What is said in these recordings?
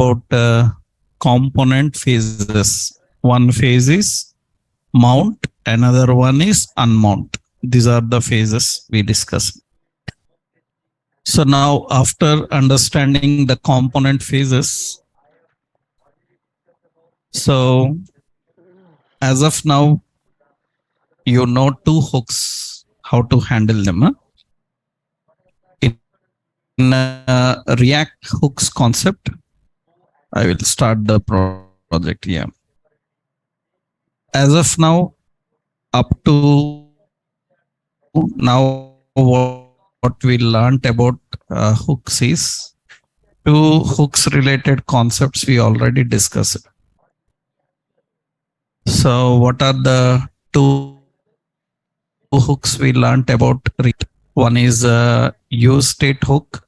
about component phases. One phase is mount, another one is unmount. These are the phases we discussed. So now after understanding the component phases, so as of now, you know two hooks, how to handle them. In React hooks concept, I will start the project here. As of now, up to now, what we learned about hooks is two hooks related concepts we already discussed. So what are the two hooks we learned about? One is use state hook.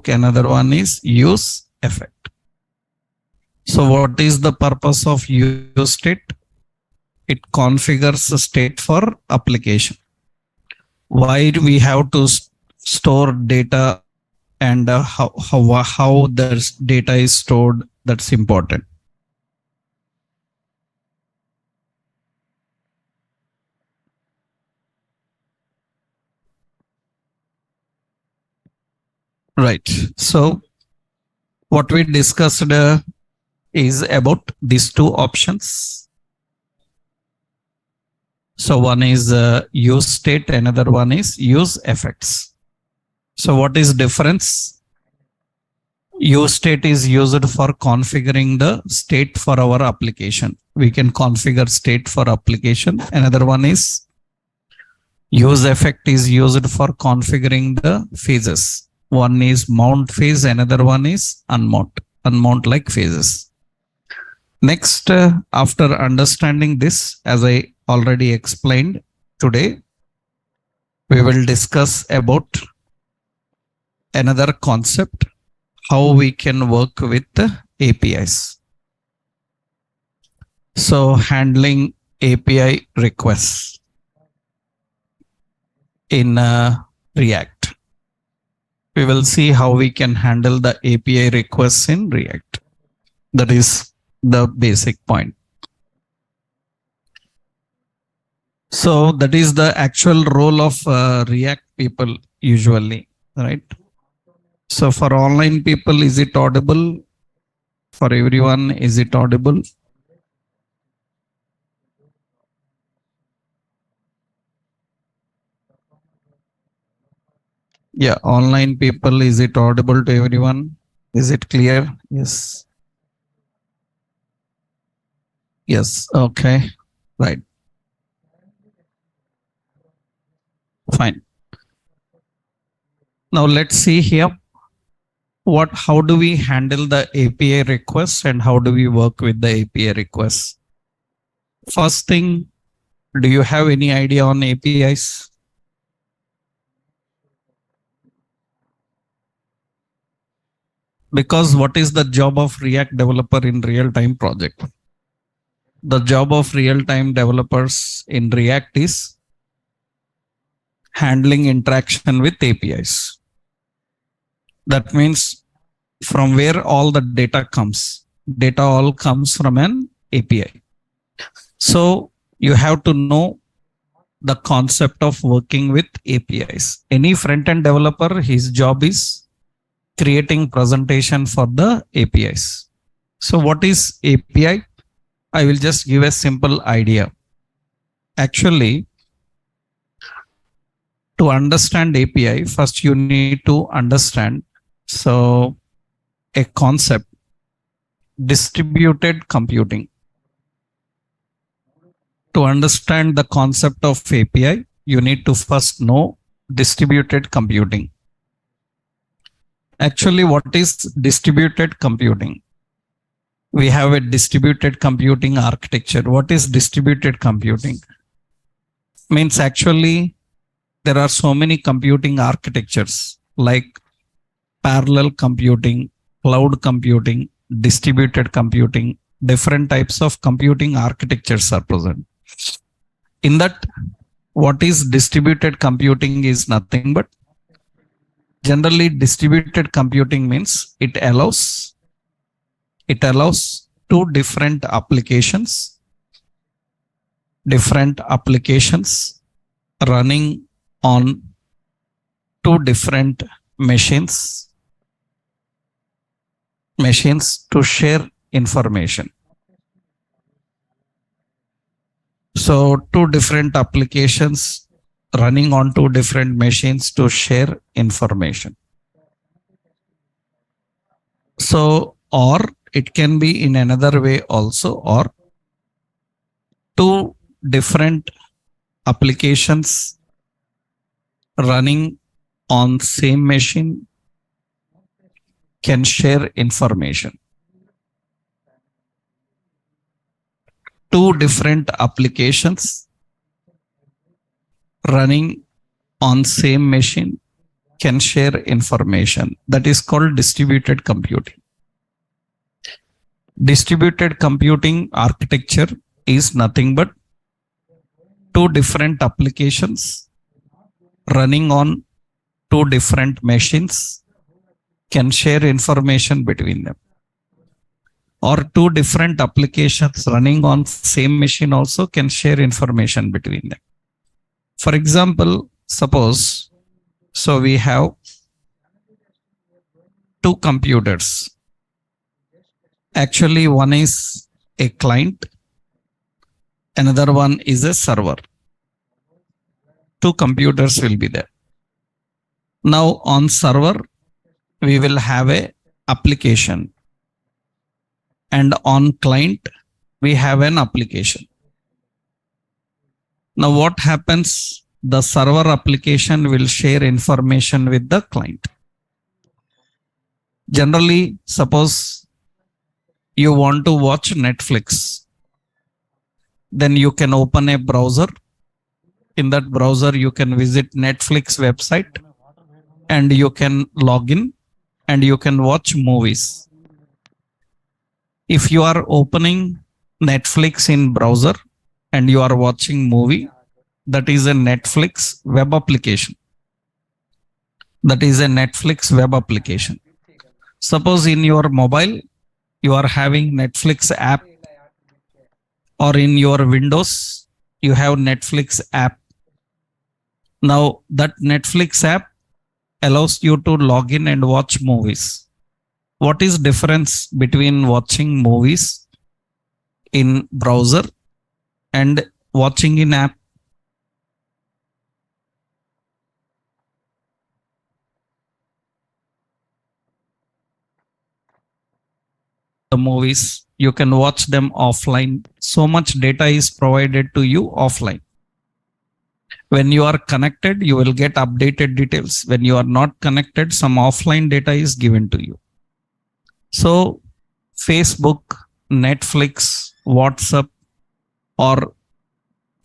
Another one is use effect. So what is the purpose of use state? It configures a state for application. Why do we have to store data and how the data is stored? That's important. Right. So what we discussed is about these two options. So one is use state, another one is use effects. So what is difference? Use state is used for configuring the state for our application. We can configure state for application. Another one is use effect is used for configuring the phases. One is mount phase, another one is unmount like phases. Next, after understanding this, as I already explained today, we will discuss about another concept, how we can work with the APIs. So handling API requests in React. We will see how we can handle the API requests in React. That is the basic point. So that is the actual role of React people usually, right? So for online people, is it audible? For everyone, is it audible? Yeah, online people, is it audible to everyone? Is it clear? Yes. Yes, okay, right. Fine. Now let's see here. How do we handle the API requests and how do we work with the API requests? First thing, do you have any idea on APIs? Because what is the job of React developer in real-time project? The job of real-time developers in React is handling interaction with APIs. That means from where all the data comes. Data all comes from an API. So you have to know the concept of working with APIs. Any front-end developer, his job is creating presentation for the APIs. So what is API? I will just give a simple idea. Actually, to understand API, first you need to understand a concept, distributed computing. To understand the concept of API, you need to first know distributed computing. Actually, what is distributed computing? We have a distributed computing architecture. What is distributed computing? Means actually, there are so many computing architectures like parallel computing, cloud computing, distributed computing, different types of computing architectures are present. In that, what is distributed computing is nothing but Generally, distributed computing means it allows two different applications running on two different machines to share information. So two different applications running on two different machines to share information. So, or it can be in another way also, or two different applications running on same machine can share information. Two different applications running on same machine can share information. That is called distributed computing. Distributed computing architecture is nothing but two different applications running on two different machines can share information between them. Or two different applications running on same machine also can share information between them. For example, suppose, so we have two computers. Actually, one is a client, another one is a server. Two computers will be there. Now on server, we will have a application, and on client, we have an application. Now what happens? The server application will share information with the client. Generally, suppose you want to watch Netflix, then you can open a browser. In that browser, you can visit Netflix website and you can log in and you can watch movies. If you are opening Netflix in browser and you are watching movie, that is a Netflix web application. That is a Netflix web application. Suppose in your mobile, you are having Netflix app, or in your Windows, you have Netflix app. Now that Netflix app allows you to log in and watch movies. What is difference between watching movies in browser and watching in app? The movies, you can watch them offline. So much data is provided to you offline. When you are connected, you will get updated details. When you are not connected, some offline data is given to you. So Facebook, Netflix, WhatsApp, or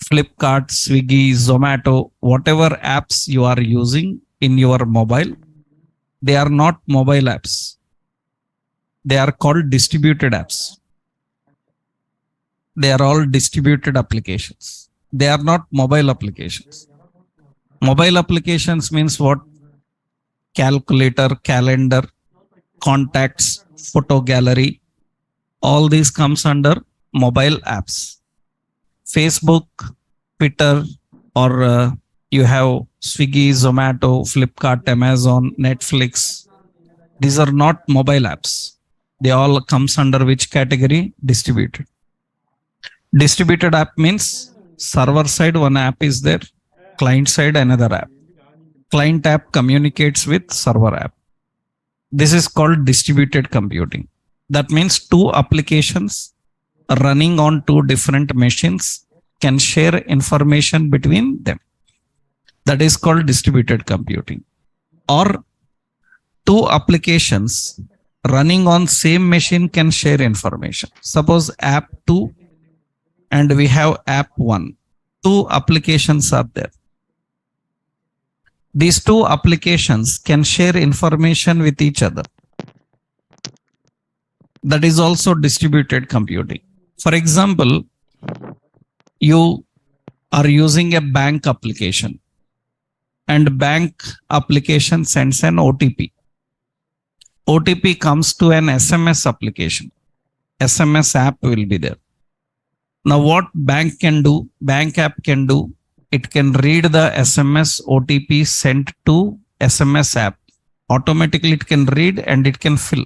Flipkart, Swiggy, Zomato, whatever apps you are using in your mobile, they are not mobile apps. They are called distributed apps. They are all distributed applications. They are not mobile applications. Mobile applications means what? Calculator, calendar, contacts, photo gallery, all these comes under mobile apps. Facebook, Twitter, or you have Swiggy, Zomato, Flipkart, Amazon, Netflix. These are not mobile apps. They all comes under which category? Distributed. Distributed app means server side one app is there, client side another app. Client app communicates with server app. This is called distributed computing. That means two applications running on two different machines can share information between them. That is called distributed computing. Or two applications running on same machine can share information. Suppose app 2 and we have app 1. Two applications are there. These two applications can share information with each other. That is also distributed computing. For example, you are using a bank application and bank application sends an OTP. OTP comes to an SMS application. SMS app will be there. Now what bank can do, bank app can do, it can read the SMS OTP sent to SMS app. Automatically it can read and it can fill.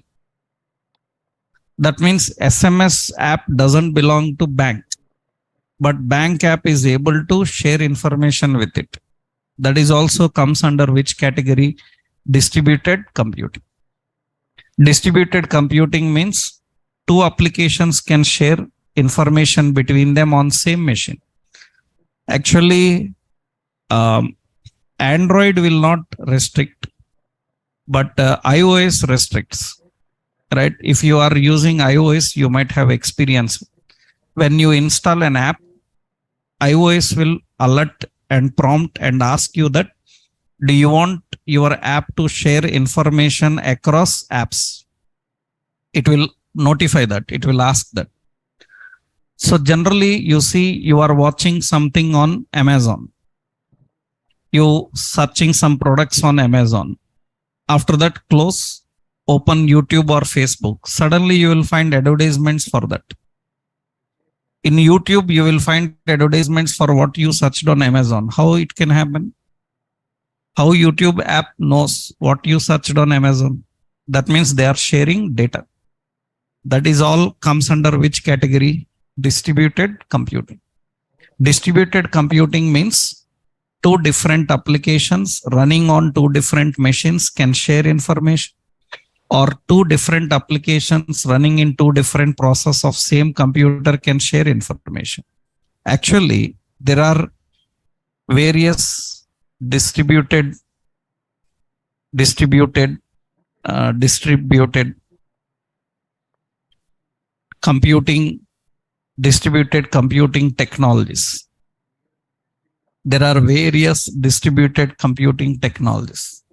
That means SMS app doesn't belong to bank, but bank app is able to share information with it. That is also comes under which category? Distributed computing. Distributed computing means two applications can share information between them on same machine. Actually, Android will not restrict, but iOS restricts, right? If you are using iOS, you might have experience. When you install an app, iOS will alert and prompt and ask you that, do you want your app to share information across apps? It will notify that, it will ask that. So generally you see you are watching something on Amazon. You searching some products on Amazon. After that, close, open YouTube or Facebook. Suddenly you will find advertisements for that. In YouTube, you will find advertisements for what you searched on Amazon. How it can happen? How YouTube app knows what you searched on Amazon? That means they are sharing data. That is all comes under which category? Distributed computing. Distributed computing means two different applications running on two different machines can share information, or two different applications running in two different process of same computer can share information. Actually, there are various distributed computing, distributed computing technologies. There are various distributed computing technologies.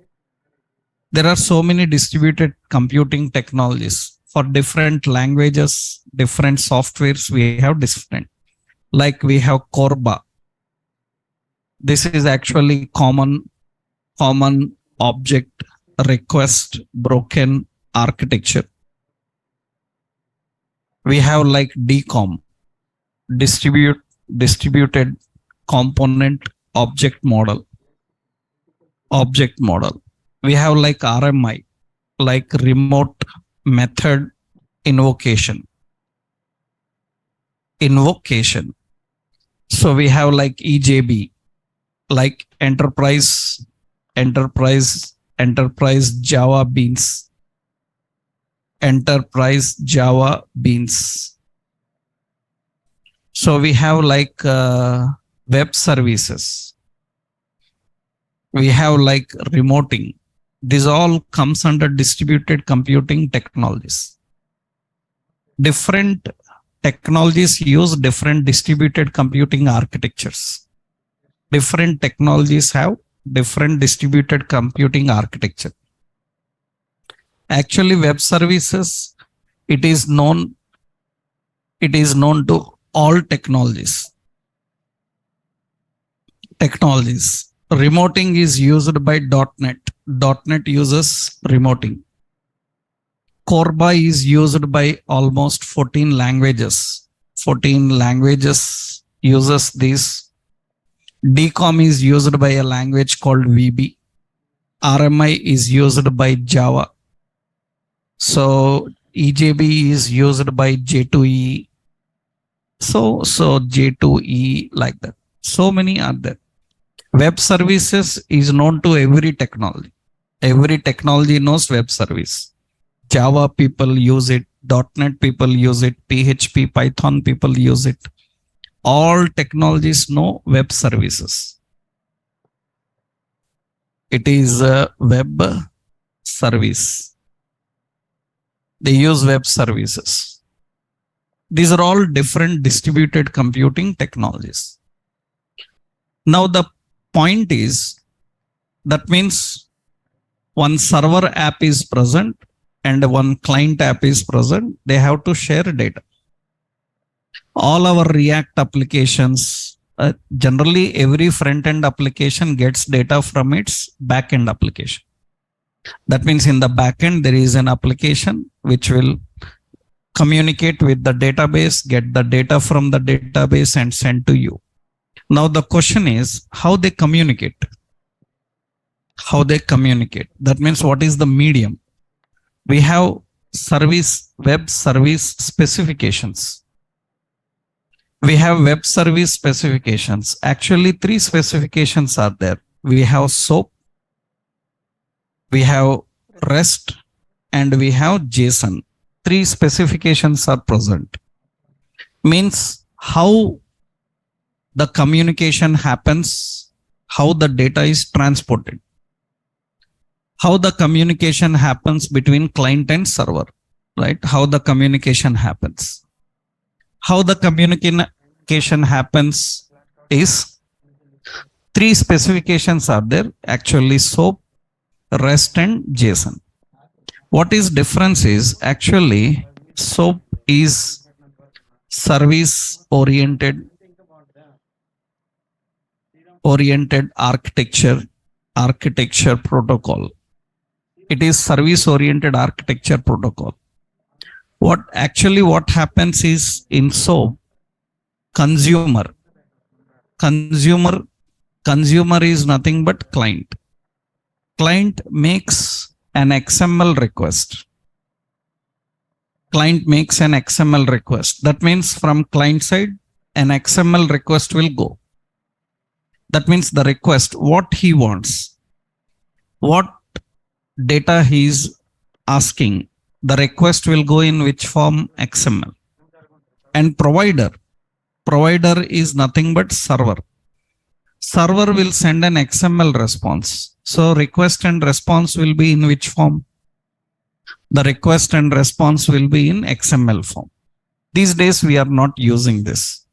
There are so many distributed computing technologies for different languages, different softwares. We have different, like we have Corba. This is actually common object request broken architecture. We have like DCOM, distributed component object model. We have like RMI, like remote method invocation. So we have like EJB, like enterprise Java Beans. Enterprise Java Beans. So we have like web services. We have like remoting. This all comes under distributed computing technologies. Different technologies use different distributed computing architectures. Different technologies have different distributed computing architecture. Actually, web services, it is known to all technologies. Remoting is used by .NET. .NET uses remoting. Corba is used by almost 14 languages. 14 languages uses this. DCOM is used by a language called VB. RMI is used by Java. So EJB is used by J2E. So J2E like that. So many are there. Web services is known to every technology. Every technology knows web service. Java people use it. .NET people use it. PHP, Python people use it. All technologies know web services. It is a web service. They use web services. These are all different distributed computing technologies. Now the point is, that means one server app is present and one client app is present. They have to share data. All our React applications, generally every front-end application gets data from its back-end application. That means in the backend, there is an application which will communicate with the database, get the data from the database and send to you. Now the question is how they communicate. How they communicate. That means what is the medium? We have web service specifications. We have web service specifications. Actually, 3 specifications are there. We have SOAP, we have REST, and we have JSON. 3 specifications are present. Means how the communication happens, how the data is transported, how the communication happens between client and server, right? How the communication happens. How the communication happens is 3 specifications are there. Actually, SOAP, REST and JSON. What is difference is actually SOAP is service oriented architecture protocol. It is service oriented architecture protocol. What happens is in SOAP, consumer is nothing but client. Client makes an XML request. That means from client side, an XML request will go. That means the request, what he wants, what data he is asking, the request will go in which form? XML. And provider is nothing but server. Server will send an XML response. So request and response will be in which form? The request and response will be in XML form. These days we are not using this.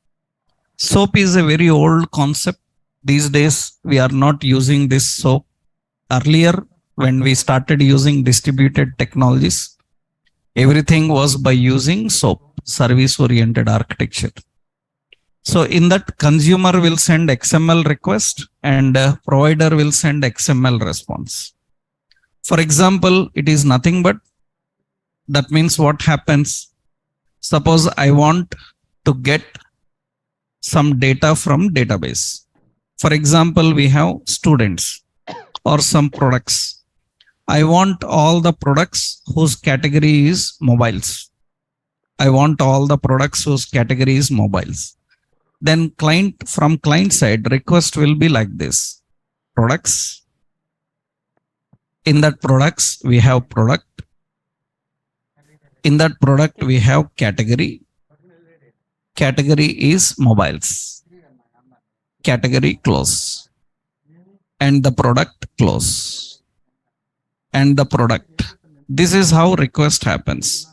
SOAP is a very old concept. These days we are not using this SOAP. Earlier, when we started using distributed technologies, everything was by using SOAP, service oriented architecture. So in that, consumer will send XML request and provider will send XML response. For example, it is nothing but, that means what happens? Suppose I want to get some data from database. For example, we have students or some products. I want all the products whose category is mobiles. Then from client side, request will be like this. Products. In that products, we have product. In that product, we have category. Category is mobiles. Category close. And the product close. And the product. This is how request happens.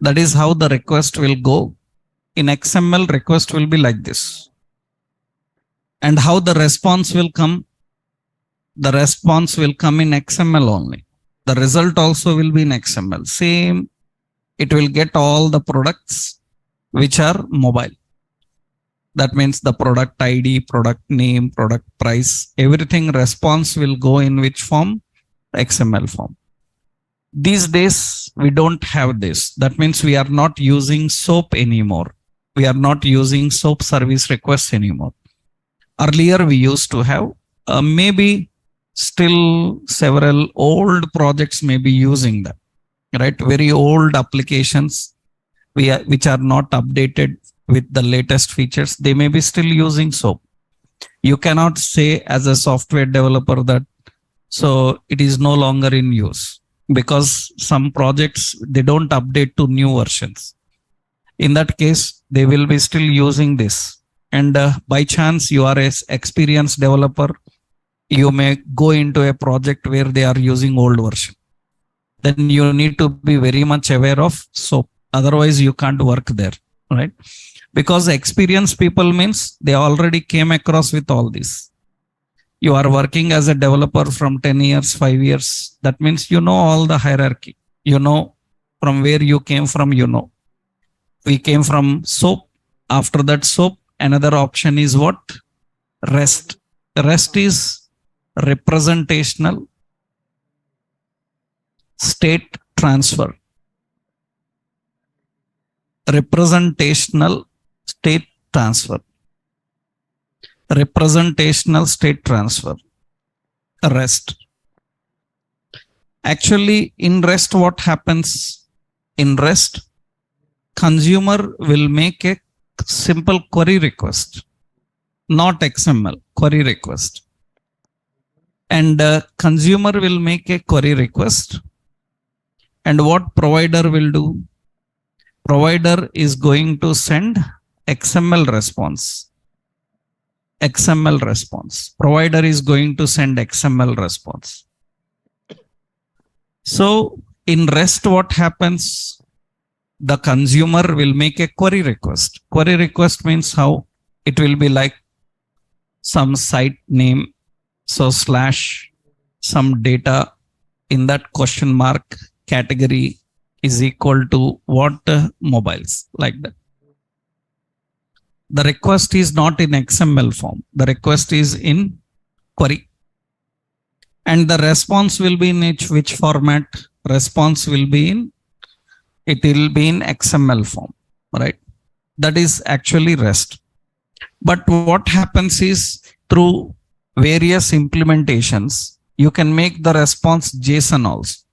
That is how the request will go. In XML, request will be like this. And how the response will come? The response will come in XML only. The result also will be in XML. Same, it will get all the products which are mobile. That means the product ID, product name, product price, everything response will go in which form? XML form. These days, we don't have this. That means we are not using SOAP anymore. We are not using SOAP service requests anymore. Earlier, we used to have maybe still several old projects may be using that, right? Very old applications which are not updated with the latest features. They may be still using SOAP. You cannot say as a software developer that so it is no longer in use, because some projects, they don't update to new versions. In that case, they will be still using this. And by chance, you are an experienced developer, you may go into a project where they are using old version. Then you need to be very much aware of SOAP. Otherwise, you can't work there, right? Because experienced people means they already came across with all this. You are working as a developer from 10 years, 5 years. That means you know all the hierarchy. You know from where you came from, you know. We came from SOAP After that SOAP, another option is what? REST. REST is representational state transfer. Representational state transfer. Representational state transfer. REST. Actually, in REST, what happens? In REST, consumer will make a simple query request, not XML, query request. And consumer will make a query request. And what provider will do? Provider is going to send XML response. XML response. Provider is going to send XML response. So in REST, what happens? The consumer will make a query request. Query request means how? It will be like some site name. So slash some data in that question mark category is equal to what? Mobiles, like that. The request is not in XML form. The request is in query. And the response will be in which format? Response will be in, it will be in XML form, right? That is actually REST. But what happens is through various implementations, you can make the response JSON also.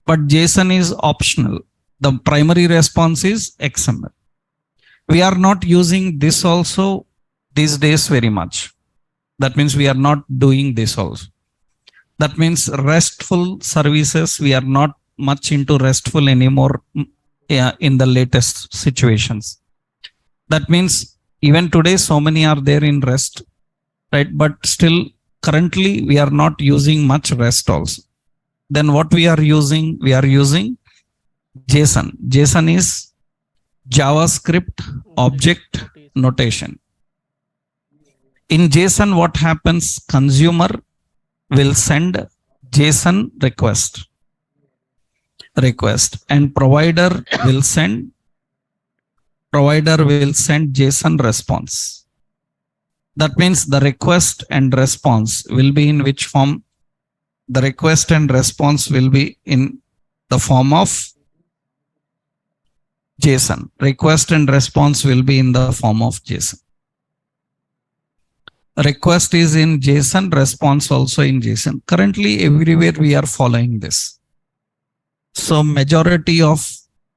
But JSON is optional. The primary response is XML. We are not using this also these days very much. That means we are not doing this also. That means RESTful services, we are not much into RESTful anymore in the latest situations. That means even today, so many are there in REST, right? But still currently we are not using much REST also. Then what we are using? We are using JSON. JSON is JavaScript object notation. In JSON, what happens? Consumer will send JSON request and provider will send JSON response. That means the request and response will be in which form? The request and response will be in the form of JSON. Request and response will be in the form of JSON. Request is in JSON, response also in JSON. Currently, everywhere we are following this. So majority of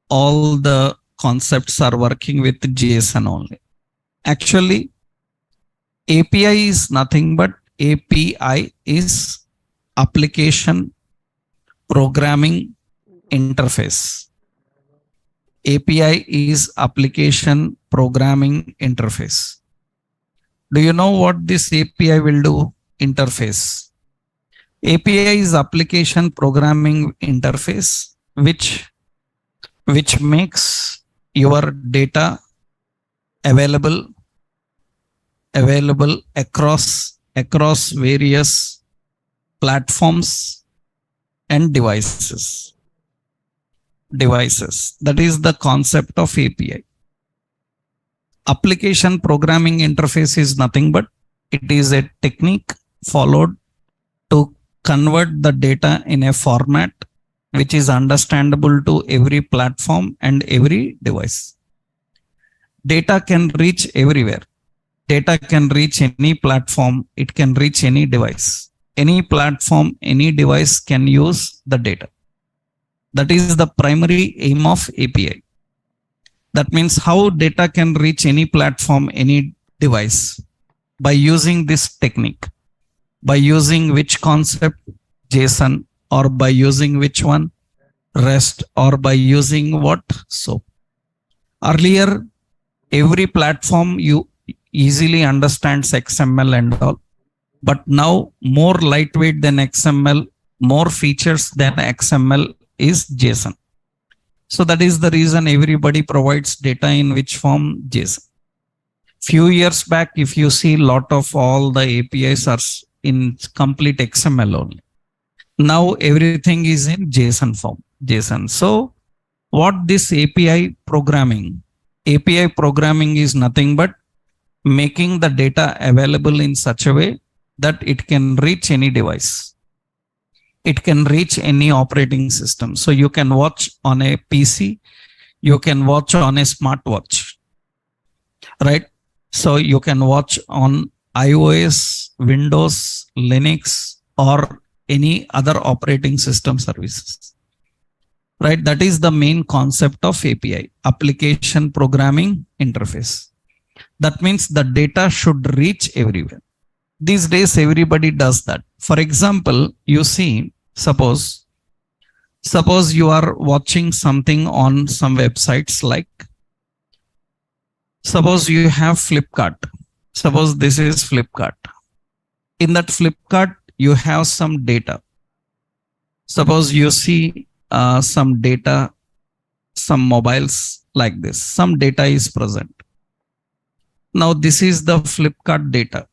all the concepts are working with JSON only. Actually, API is nothing but API is application programming interface. API is application programming interface. Do you know what this API will do? Interface. API is application programming interface, which makes your data available across various platforms and devices. That is the concept of API. Application programming interface is nothing but it is a technique followed to convert the data in a format which is understandable to every platform and every device. Data can reach everywhere. Data can reach any platform. It can reach any device. Any platform, any device can use the data. That is the primary aim of API. That means how data can reach any platform, any device by using this technique. By using which concept? JSON, or by using which one? REST, or by using what? SOAP. Earlier, every platform you easily understands XML and all. But now more lightweight than XML, more features than XML is JSON. So that is the reason everybody provides data in which form? JSON. Few years back, if you see, lot of all the APIs are in complete XML only. Now everything is in JSON form. JSON. So what this API programming API programming is nothing but making the data available in such a way that it can reach any device. It can reach any operating system. So you can watch on a PC, you can watch on a smartwatch, right? So you can watch on iOS, Windows, Linux, or any other operating system services, right? That is the main concept of API, application programming interface. That means the data should reach everywhere. These days, everybody does that. For example, you see, suppose you are watching something on some websites, like suppose you have Flipkart. Suppose this is Flipkart. In that Flipkart, you have some data. Suppose you see some data, some mobiles like this. Some data is present. Now this is the Flipkart data.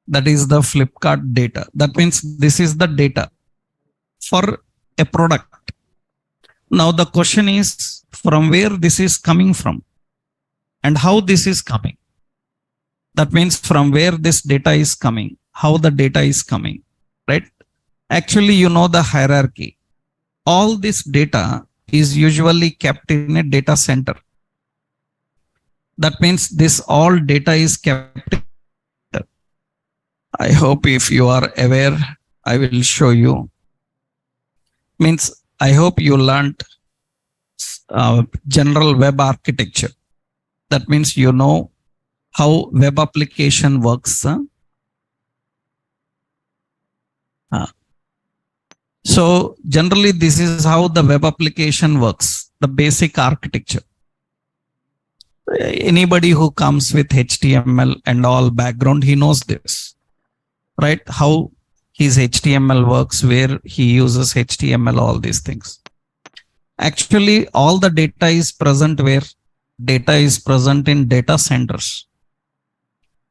That is the Flipkart data. That means this is the data for a product. Now the question is, from where this is coming from and how this is coming. That means from where this data is coming, how the data is coming, right? Actually, you know the hierarchy. All this data is usually kept in a data center. That means this all data is kept. I hope if you are aware, I will show you. Means I hope you learned general web architecture. That means you know how web application works. So generally this is how the web application works, the basic architecture. Anybody who comes with HTML and all background, he knows this, right? How his HTML works, where he uses HTML, all these things. Actually, all the data is present where? Data is present in data centers.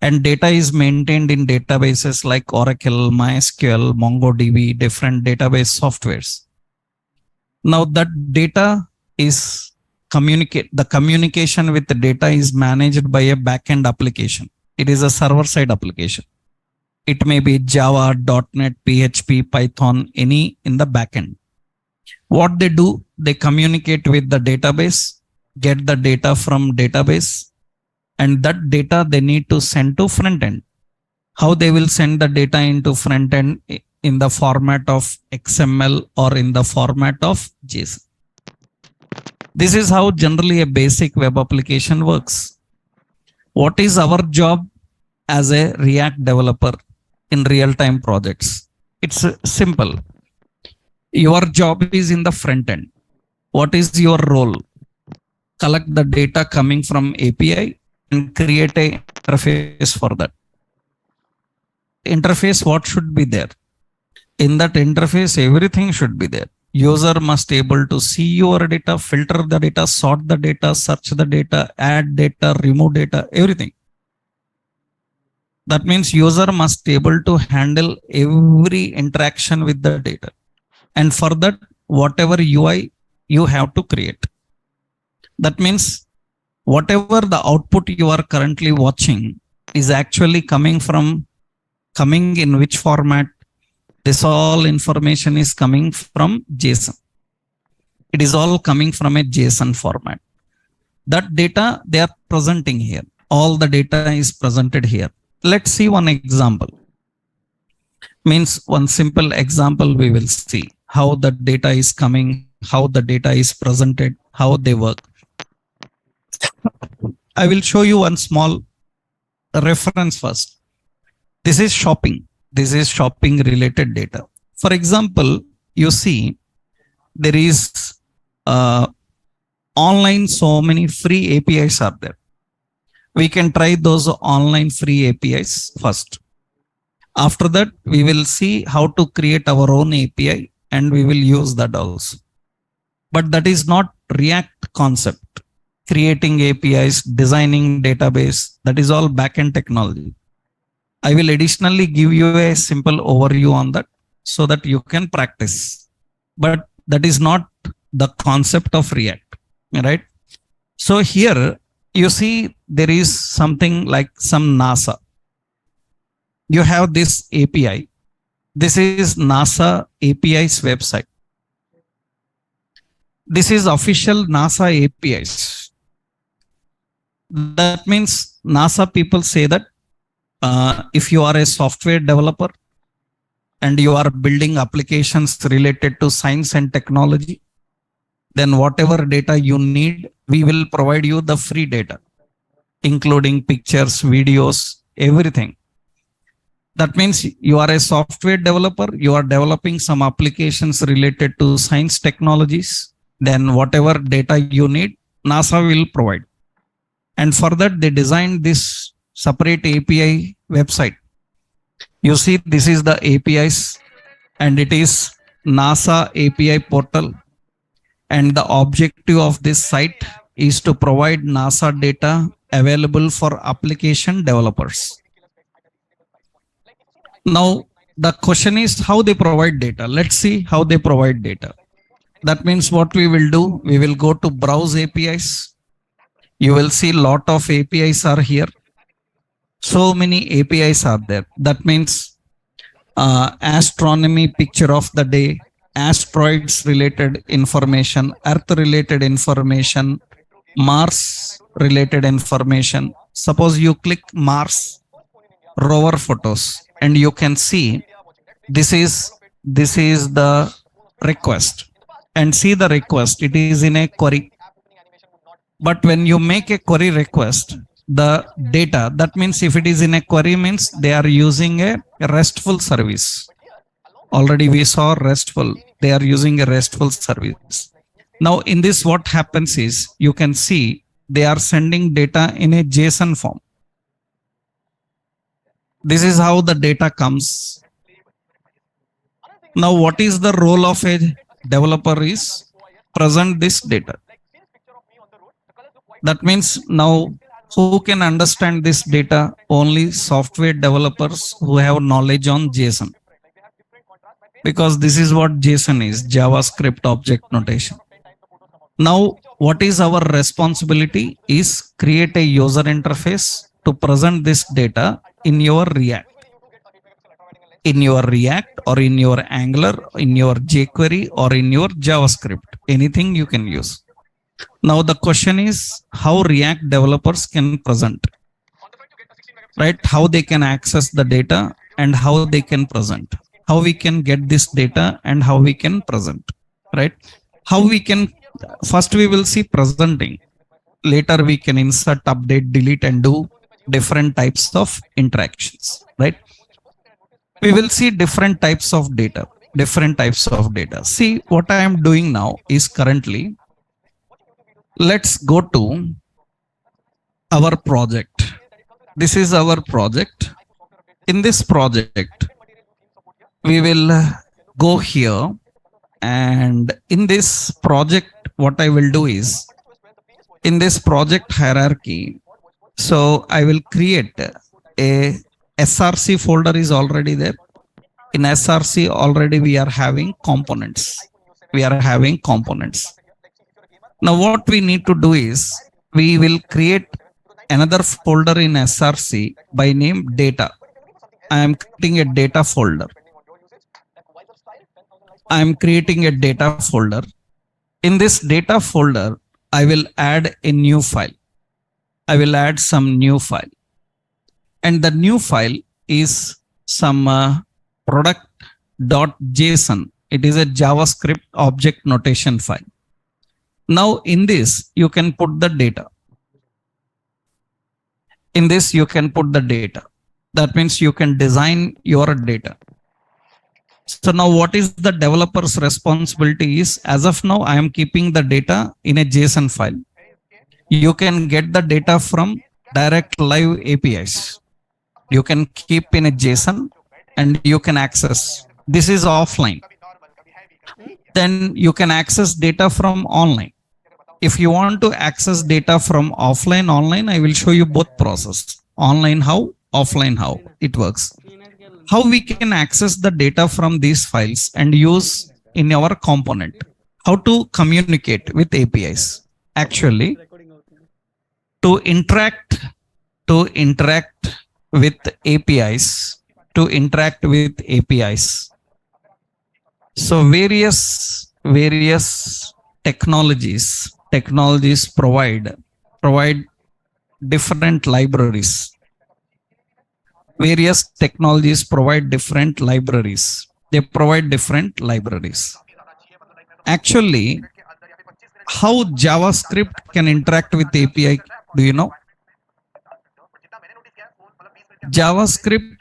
And data is maintained in databases like Oracle, MySQL, MongoDB, different database softwares. Now that data is the communication with the data is managed by a backend application. It is a server-side application. It may be Java, .NET, PHP, Python, any in the backend. What they do, they communicate with the database, get the data from database, and that data they need to send to front end. How they will send the data into front end? In the format of XML or in the format of JSON. This is how generally a basic web application works. What is our job as a React developer in real-time projects? It's simple. Your job is in the front end. What is your role? Collect the data coming from API and create an interface for that. Interface, what should be there? In that interface, everything should be there. User must be able to see your data, filter the data, sort the data, search the data, add data, remove data, everything. That means user must be able to handle every interaction with the data. And for that, whatever UI you have to create. That means whatever the output you are currently watching is actually coming in which format? This all information is coming from JSON. It is all coming from a JSON format. That data they are presenting here. All the data is presented here. Let's see one example. Means one simple example we will see how the data is coming, how the data is presented, how they work. I will show you one small reference first. This is shopping. This is shopping related data. For example, you see there is online, so many free APIs are there. We can try those online free APIs first. After that, we will see how to create our own API and we will use that also. But that is not React concept. Creating APIs, designing database, that is all backend technology. I will additionally give you a simple overview on that so that you can practice. But that is not the concept of React, right? So here you see there is something like some NASA. You have this API. This is NASA API's website. This is official NASA APIs. That means NASA people say that if you are a software developer and you are building applications related to science and technology, then whatever data you need, we will provide you the free data, including pictures, videos, everything. That means you are a software developer, you are developing some applications related to science technologies, then whatever data you need, NASA will provide. And for that, they designed this separate API website. You see, this is the APIs, and it is NASA API portal. And the objective of this site is to provide NASA data available for application developers. Now, the question is how they provide data. Let's see how they provide data. That means what we will do, we will go to browse APIs. You will see lot of APIs are here. So many APIs are there. That means astronomy picture of the day, asteroids related information, Earth related information, Mars related information. Suppose you click Mars rover photos and you can see this is the request, and see the request. It is in a query. But when you make a query request, the data, that means if it is in a query means they are using a RESTful service. Already we saw RESTful. They are using a RESTful service. Now in this, what happens is you can see they are sending data in a JSON form. This is how the data comes. Now what is the role of a developer is present this data. That means now who can understand this data? Only software developers who have knowledge on JSON. Because this is what JSON is, JavaScript object notation. Now, what is our responsibility is create a user interface to present this data in your React. In your React or in your Angular, in your jQuery or in your JavaScript, anything you can use. Now the question is how React developers can present, right? How they can access the data and how they can present. How we can get this data and how we can present, right? How we can, first we will see presenting. Later we can insert, update, delete and do different types of interactions, right? We will see different types of data, See what I am doing now is currently, let's go to our project. This is our project. In this project, we will go here, and in this project, what I will do is, in this project hierarchy, so I will create a SRC folder is already there. In SRC already we are having components. Now what we need to do is, we will create another folder in SRC by name data. I am creating a data folder. In this data folder, I will add a new file. Some new file. And the new file is some product.json. It is a JavaScript object notation file. Now in this, you can put the data. That means you can design your data. So now what is the developer's responsibility is, as of now, I am keeping the data in a JSON file. You can get the data from direct live APIs. You can keep in a JSON and you can access. This is offline. Then you can access data from online. If you want to access data from offline, online, I will show you both process. Online how, offline how it works. How we can access the data from these files and use in our component. How to communicate with APIs. Actually, to interact with APIs, to interact with APIs. So various technologies provide different libraries. Various technologies provide different libraries. They provide different libraries. Actually, how JavaScript can interact with API, do you know? JavaScript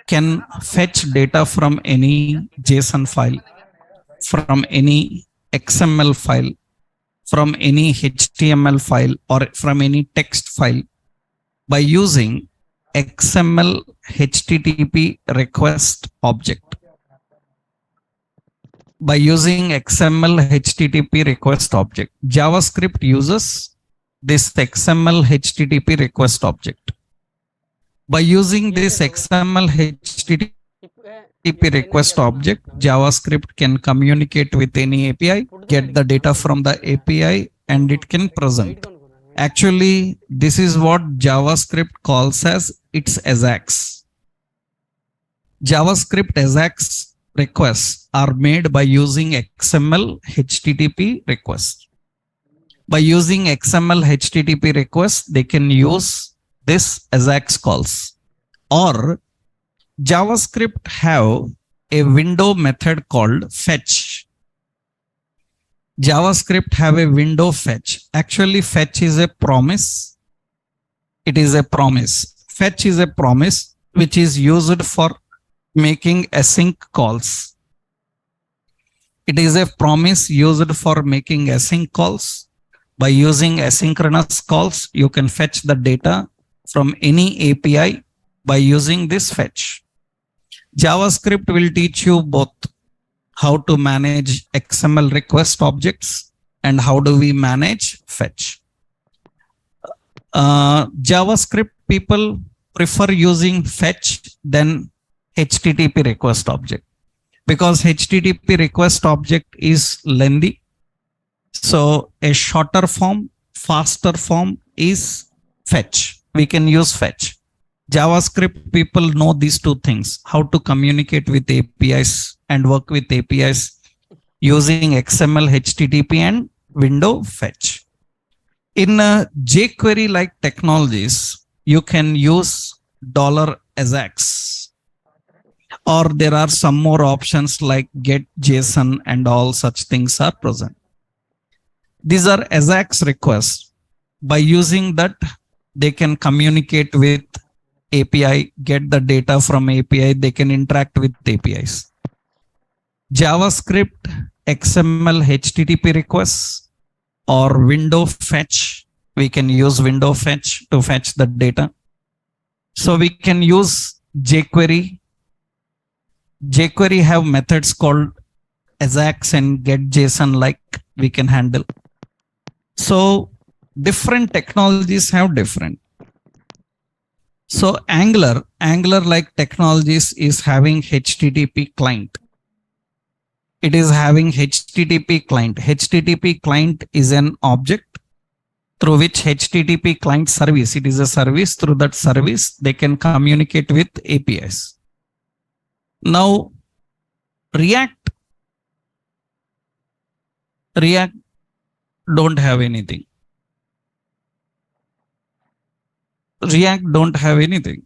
can fetch data from any JSON file, from any XML file, from any HTML file, or from any text file by using XML HTTP request object. By using XML HTTP request object, JavaScript uses this XML HTTP request object. By using this XML HTTP request object, JavaScript can communicate with any API, get the data from the API, and it can present. Actually, this is what JavaScript calls as its AJAX. JavaScript AJAX requests are made by using XML HTTP request. By using XML HTTP request, they can use this AJAX calls. Or JavaScript have a window method called fetch. JavaScript have a window fetch. Actually, fetch is a promise. It is a promise. Fetch is a promise which is used for making async calls. It is a promise used for making async calls. By using asynchronous calls, you can fetch the data from any API by using this fetch. JavaScript will teach you both how to manage XML request objects and how do we manage fetch. JavaScript people prefer using fetch than HTTP request object because HTTP request object is lengthy. So a shorter form, faster form is fetch. We can use fetch. JavaScript people know these two things, how to communicate with APIs and work with APIs using XML, HTTP and window fetch. In jQuery like technologies, you can use $AJAX, or there are some more options like get JSON and all such things are present. These are AJAX requests. By using that, they can communicate with API, get the data from API, they can interact with APIs. JavaScript, XML, HTTP requests, or window fetch. We can use window fetch to fetch the data. So we can use jQuery. jQuery have methods called AJAX and getJSON like we can handle. So different technologies have different. So Angular like technologies is having HTTP client. It is having HTTP client. HTTP client is an object through which HTTP client service. It is a service. Through that service, they can communicate with APIs. Now, React don't have anything. React don't have anything.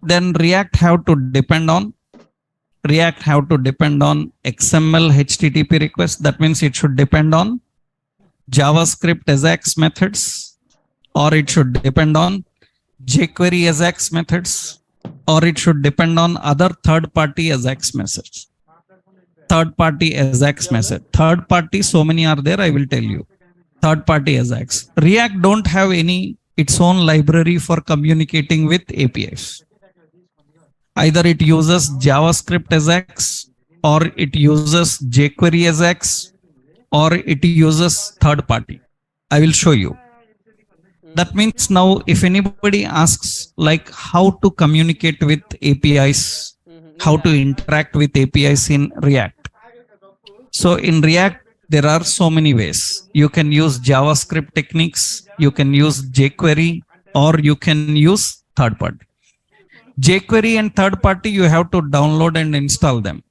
Then React have to depend on XML HTTP request. That means it should depend on JavaScript AJAX methods, or it should depend on jQuery AJAX methods, or it should depend on other third-party AJAX methods. Third-party AJAX method. Third-party, so many are there, I will tell you. Third-party AJAX. React don't have its own library for communicating with APIs. Either it uses JavaScript AJAX, or it uses jQuery AJAX, or it uses third party. I will show you. That means now if anybody asks like how to communicate with APIs, how to interact with APIs in React. So in React, there are so many ways. You can use JavaScript techniques, you can use jQuery, or you can use third party. jQuery and third party, you have to download and install them.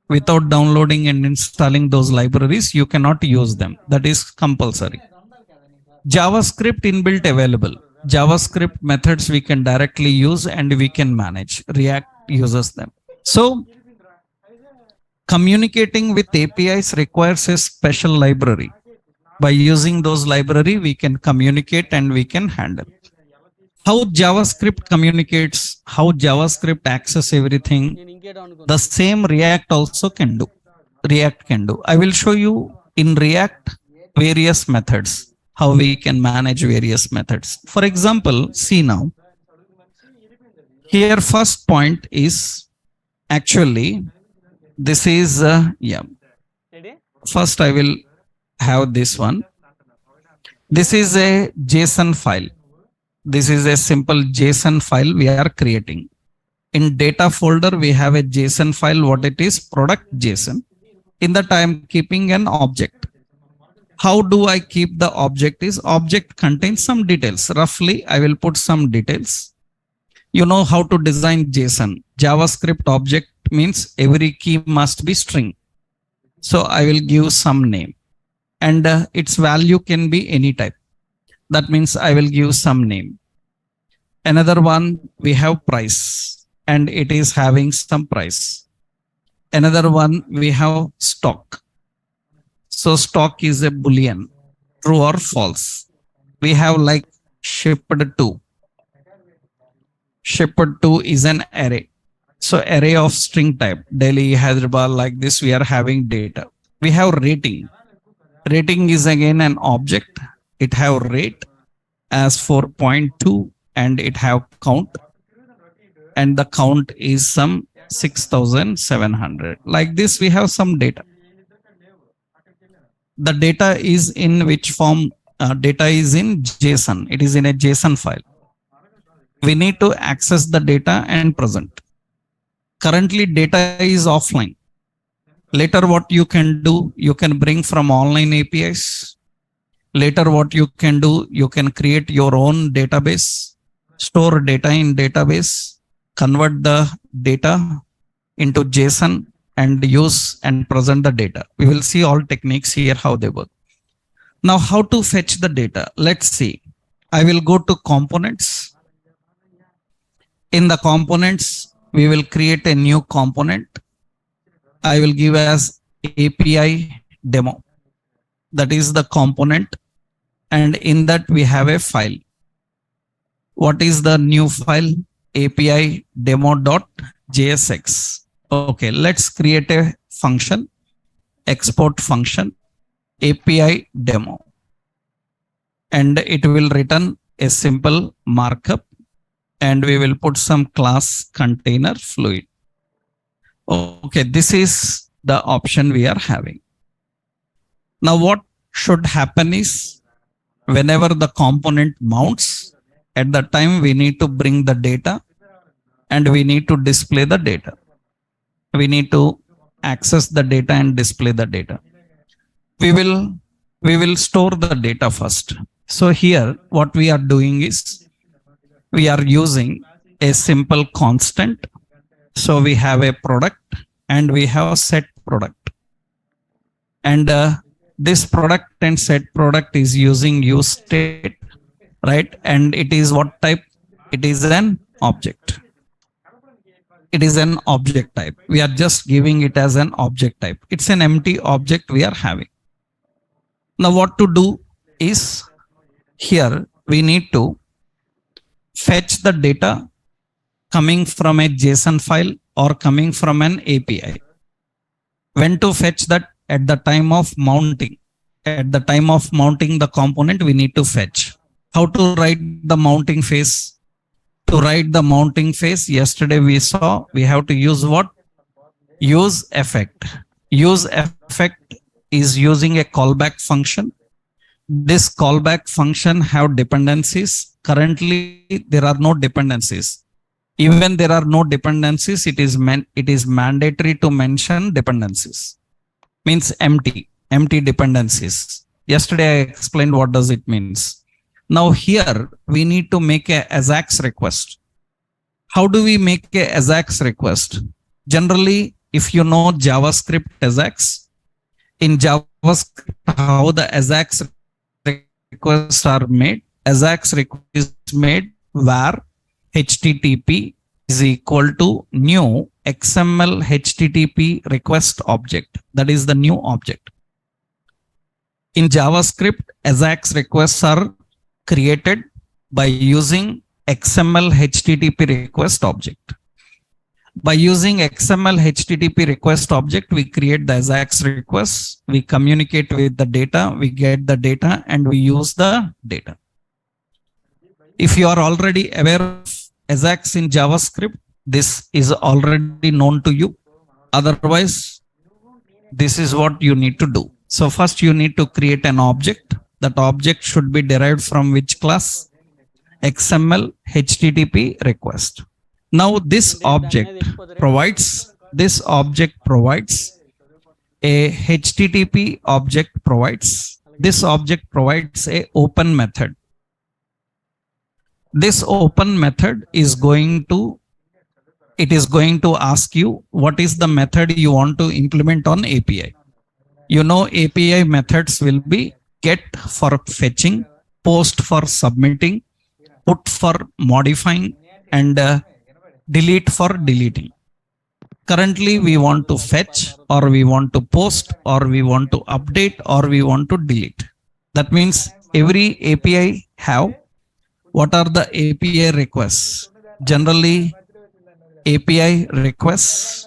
Without downloading and installing those libraries, you cannot use them. That is compulsory. JavaScript inbuilt available. JavaScript methods we can directly use and we can manage. React uses them. So communicating with APIs requires a special library. By using those library, we can communicate and we can handle. How JavaScript communicates, how JavaScript access everything, the same React also can do. React can do. I will show you in React various methods, how we can manage various methods. For example, see now, here first point is actually, this is, first I will have this one. This is a JSON file. This is a simple JSON file we are creating. In data folder, we have a JSON file. What it is? Product JSON. In that I am keeping an object. How do I keep the object? Is object contains some details. Roughly, I will put some details. You know how to design JSON. JavaScript object means every key must be string. So I will give some name, and its value can be any type. That means I will give some name. Another one, we have price, and it is having some price. Another one, we have stock. So stock is a boolean, true or false. We have like shipped to. Shipped to is an array. So array of string type, Delhi, Hyderabad, like this, we are having data. We have rating. Rating is again an object. It have rate as 4.2 and it have count. And the count is some 6,700. Like this, we have some data. The data is in which form? Data is in JSON. It is in a JSON file. We need to access the data and present. Currently, data is offline. Later, what you can do, you can bring from online APIs. Later, what you can do, you can create your own database, store data in database, convert the data into JSON and use and present the data. We will see all techniques here, how they work. Now, how to fetch the data? Let's see. I will go to components. In the components, we will create a new component. I will give as API demo. That is the component. And in that we have a file. What is the new file? API demo.jsx. Okay, let's create a function, export function, API demo. And it will return a simple markup, and we will put some class container fluid. Okay, this is the option we are having. Now what should happen is, whenever the component mounts, at the time we need to bring the data and we need to display the data. We need to access the data and display the data. We will store the data first. So here what we are doing is, we are using a simple constant. So we have a product and we have set product. And this product and set product is using use state, right? And it is what type? It is an object. It is an object type. We are just giving it as an object type. It's an empty object we are having. Now what to do is, here we need to fetch the data coming from a JSON file or coming from an API. When to fetch that? At the time of mounting. At the time of mounting the component, we need to fetch. How to write the mounting phase? To write the mounting phase, yesterday we saw we have to use what? Use effect. Use effect is using a callback function. This callback function have dependencies. Currently, there are no dependencies. Even there are no dependencies, it is mandatory to mention dependencies. Means empty. empty dependencies. Yesterday I explained what does it means. Now here we need to make a AJAX request. How do we make a AJAX request? Generally, if you know JavaScript AJAX, in JavaScript, how the AJAX requests are made, AJAX request is made where HTTP is equal to new XML HTTP request object. That is the new object. In JavaScript, AJAX requests are created by using XML HTTP request object. By using XML HTTP request object, we create the AJAX requests, we communicate with the data, we get the data, and we use the data. If you are already aware of AJAX in JavaScript, this is already known to you. Otherwise, this is what you need to do. So first you need to create an object. That object should be derived from which class? XML HTTP request. Now this object provides a HTTP object provides. This object provides a open method. This open method is going to ask you what is the method you want to implement on API. You know, API methods will be get for fetching, post for submitting, put for modifying, and delete for deleting. Currently, we want to fetch, or we want to post, or we want to update, or we want to delete. That means every API have what are the API requests. Generally, API requests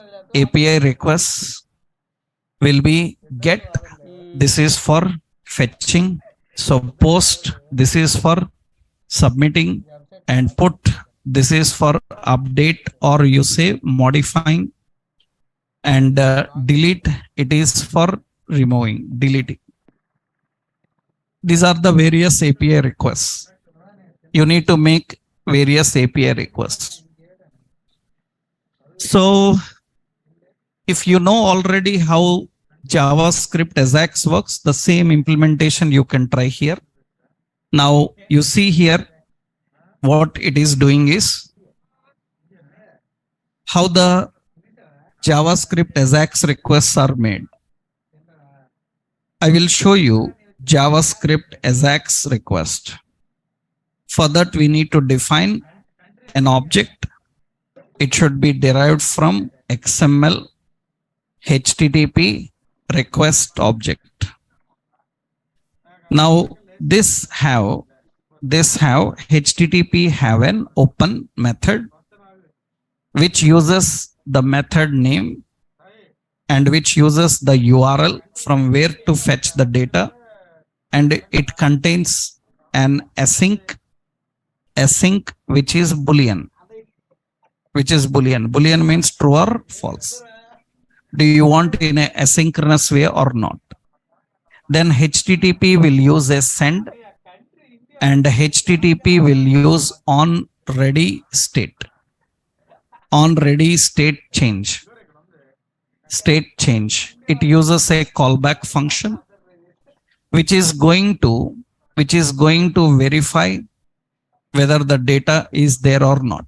will be get, this is for fetching, so post, this is for submitting, and put, this is for update, or you say modifying, and delete, it is for removing, deleting. These are the various API requests. You need to make various API requests. So if you know already how JavaScript AJAX works, the same implementation you can try here. Now you see here what it is doing is how the JavaScript AJAX requests are made. I will show you JavaScript AJAX request. For that, we need to define an object. It should be derived from XML HTTP request object. Now this have HTTP have an open method which uses the method name and which uses the URL from where to fetch the data, and it contains an async which is Boolean. Boolean means true or false. Do you want in a asynchronous way or not? Then HTTP will use a send, and HTTP will use on ready state change. It uses a callback function which is going to verify whether the data is there or not.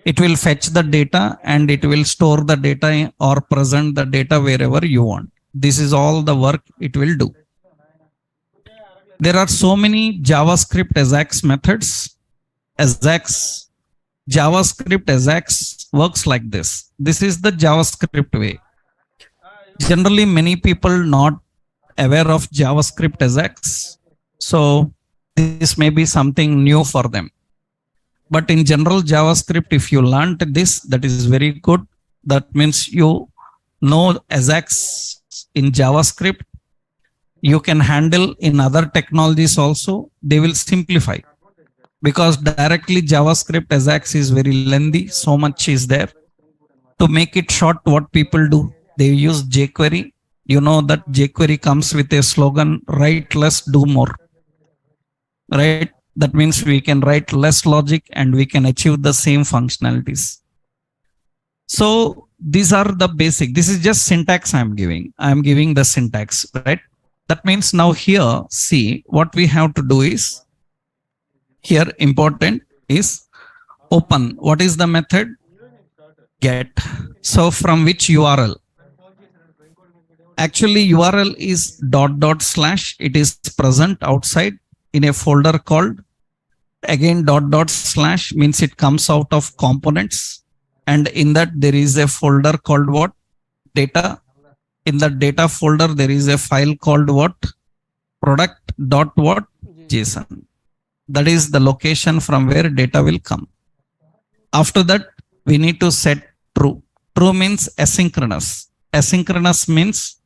It will fetch the data and it will store the data or present the data wherever you want. This is all the work it will do. There are so many JavaScript AJAX methods. JavaScript AJAX works like this. This is the JavaScript way. Generally, many people not aware of JavaScript AJAX. So this may be something new for them. But in general JavaScript, if you learned this, that is very good. That means you know AJAX in JavaScript. You can handle in other technologies also. They will simplify. Because directly JavaScript AJAX is very lengthy. So much is there. To make it short, what people do? They use jQuery. You know that jQuery comes with a slogan, write less, do more. Right? That means we can write less logic and we can achieve the same functionalities. So these are the basic. This is just syntax I am giving. I am giving the syntax, right? That means now here, see what we have to do is here important is open. What is the method? Get. So from which URL? Actually, URL is // It is present outside in a folder called, again, // means it comes out of components. And in that there is a folder called what? Data. In the data folder, there is a file called what? Product.what? JSON. That is the location from where data will come. After that, we need to set true. True means asynchronous. Asynchronous means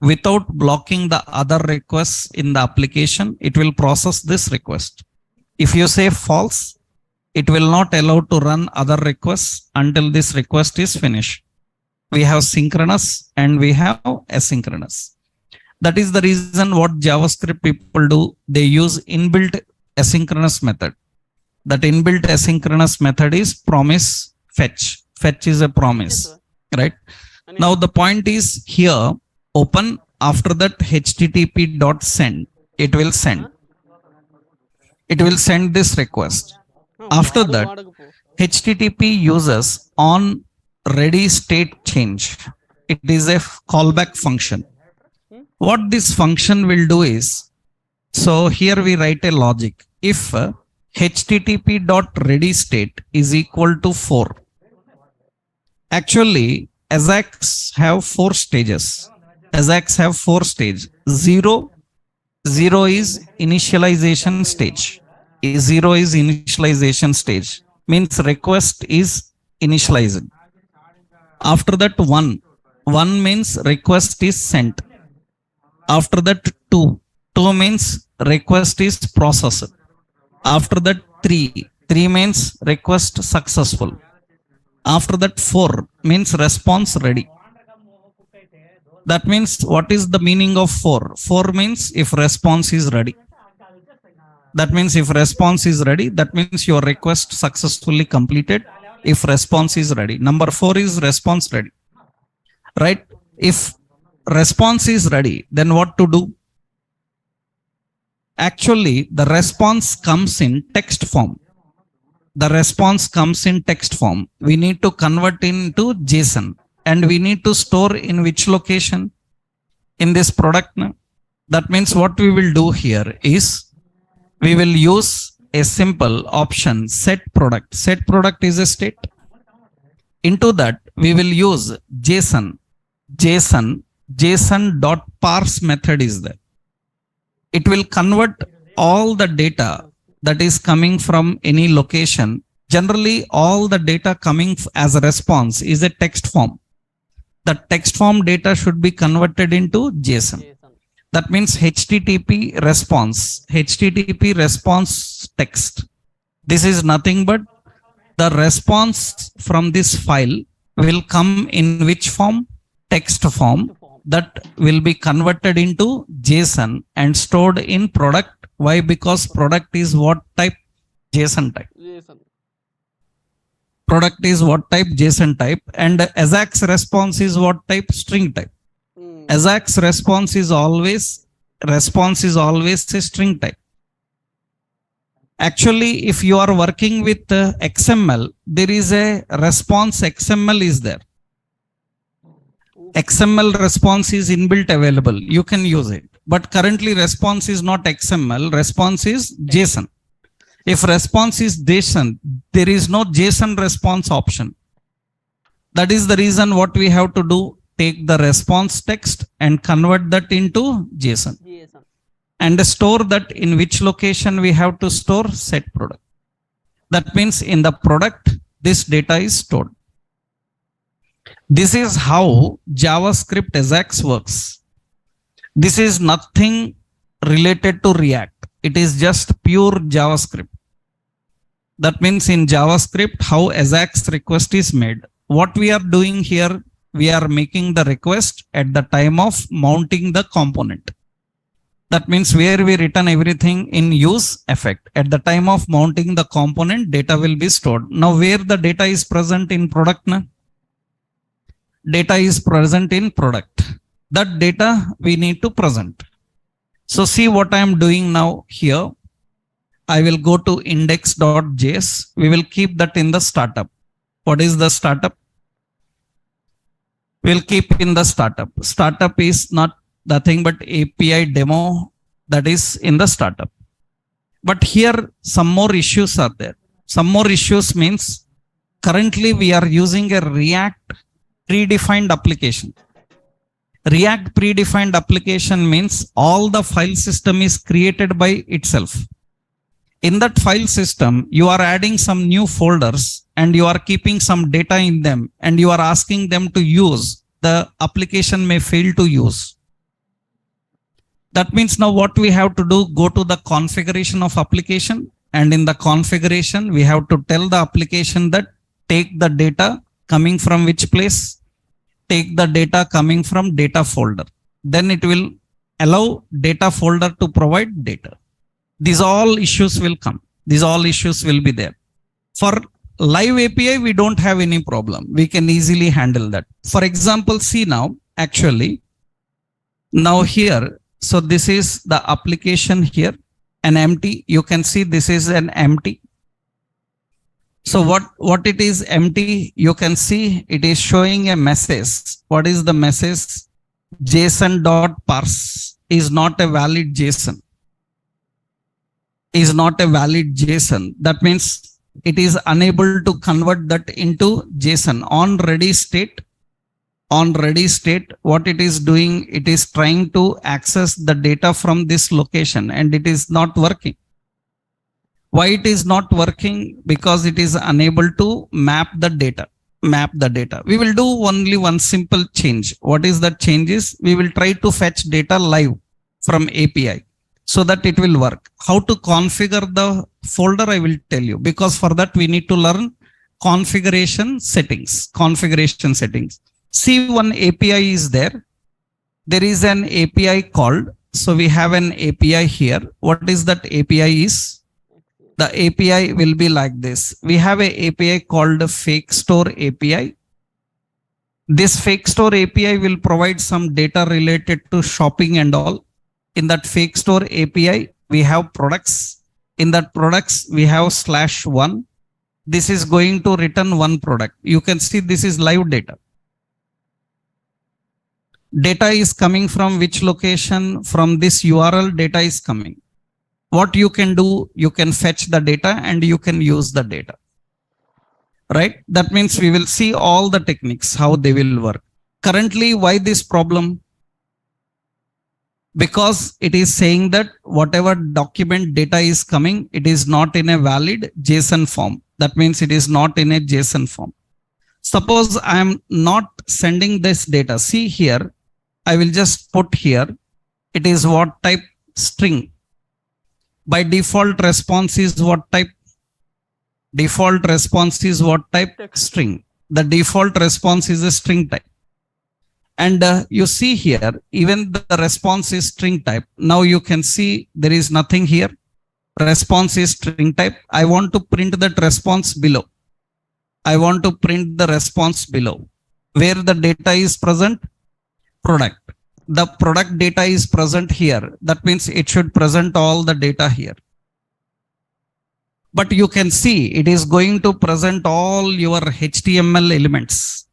without blocking the other requests in the application, it will process this request. If you say false, it will not allow to run other requests until this request is finished. We have synchronous and we have asynchronous. That is the reason what JavaScript people do. They use inbuilt asynchronous method. That inbuilt asynchronous method is promise fetch. Fetch is a promise, right? Now the point is here, open, after that http.send, it will send. It will send this request. After that, HTTP uses on ready state change. It is a callback function. What this function will do is, so here we write a logic. If http.readyState is equal to 4. Actually, AJAX have 4 stages. AJAX have 4 stages. 0 is initialization stage. 0 is initialization stage. Means request is initialized. After that 1 means request is sent. After that 2 means request is processed. After that 3 means request successful. After that 4 means response ready. That means what is the meaning of 4? 4 means if response is ready. That means if response is ready, that means your request successfully completed. If response is ready. Number 4 is response ready. Right? If response is ready, then what to do? Actually, the response comes in text form. The response comes in text form. We need to convert into JSON. And we need to store in which location? In this product. That means what we will do here is, we will use a simple option, set product. Set product is a state. Into that, we will use JSON. JSON.parse method is there. It will convert all the data that is coming from any location. Generally, all the data coming as a response is a text form. The text form data should be converted into JSON. That means HTTP response text. This is nothing but the response from this file will come in which form? Text form. That will be converted into JSON and stored in product. Why? Because product is what type? JSON type. Product is what type? JSON type. And AJAX response is what type? String type. AJAX response is always a string type. Actually, if you are working with XML, there is a response XML is there. XML response is inbuilt available. You can use it. But currently response is not XML. Response is JSON. If response is JSON, there is no JSON response option. That is the reason what we have to do. Take the response text and convert that into JSON. And store that in which location we have to store? Set product. That means in the product, this data is stored. This is how JavaScript AJAX works. This is nothing related to React. It is just pure JavaScript. That means in JavaScript, how AJAX request is made. What we are doing here, we are making the request at the time of mounting the component. That means where we return everything in use effect. At the time of mounting the component, data will be stored. Now where the data is present in product? data is present in product. That data we need to present. So see what I am doing now here. I will go to index.js. We will keep that in the startup. What is the startup? We'll keep in the startup. Startup is not nothing but API demo that is in the startup. But here some more issues are there. Some more issues means currently we are using a React predefined application. React predefined application means all the file system is created by itself. In that file system, you are adding some new folders and you are keeping some data in them and you are asking them to use. The application may fail to use. That means now what we have to do, go to the configuration of application, and in the configuration, we have to tell the application that take the data coming from which place, take the data coming from data folder. Then it will allow data folder to provide data. These all issues will come. These all issues will be there. For live API, we don't have any problem. We can easily handle that. For example, see now, actually, now here, so this is the application here, an empty. You can see this is an empty. So what it is empty, you can see it is showing a message. What is the message? JSON.parse is not a valid JSON. Is not a valid JSON. That means it is unable to convert that into JSON. On ready state, what it is doing, it is trying to access the data from this location and it is not working. Why it is not working? Because it is unable to map the data. We will do only one simple change. What is that change is? We will try to fetch data live from API so that it will work. How to configure the folder, I will tell you, because for that we need to learn configuration settings. See, one API is there. There is an API called, so we have an API here. What is that API is? The API will be like this. We have a API called Fake Store API. This Fake Store API will provide some data related to shopping and all. In that Fake Store API, we have products. In that products, we have /1. This is going to return one product. You can see this is live data. Data is coming from which location? From this URL, data is coming. What you can do, you can fetch the data and you can use the data, right? That means we will see all the techniques, how they will work. Currently, why this problem? Because it is saying that whatever document data is coming, it is not in a valid JSON form. That means it is not in a JSON form. Suppose I am not sending this data. See here, I will just put here, it is what type? String. By default response is what type? Default response is what type? String. The default response is a string type. And you see here, even the response is string type. Now you can see there is nothing here. Response is string type. I want to print that response below. I want to print the response below. Where the data is present? Product. The product data is present here. That means it should present all the data here. But you can see it is going to present all your HTML elements.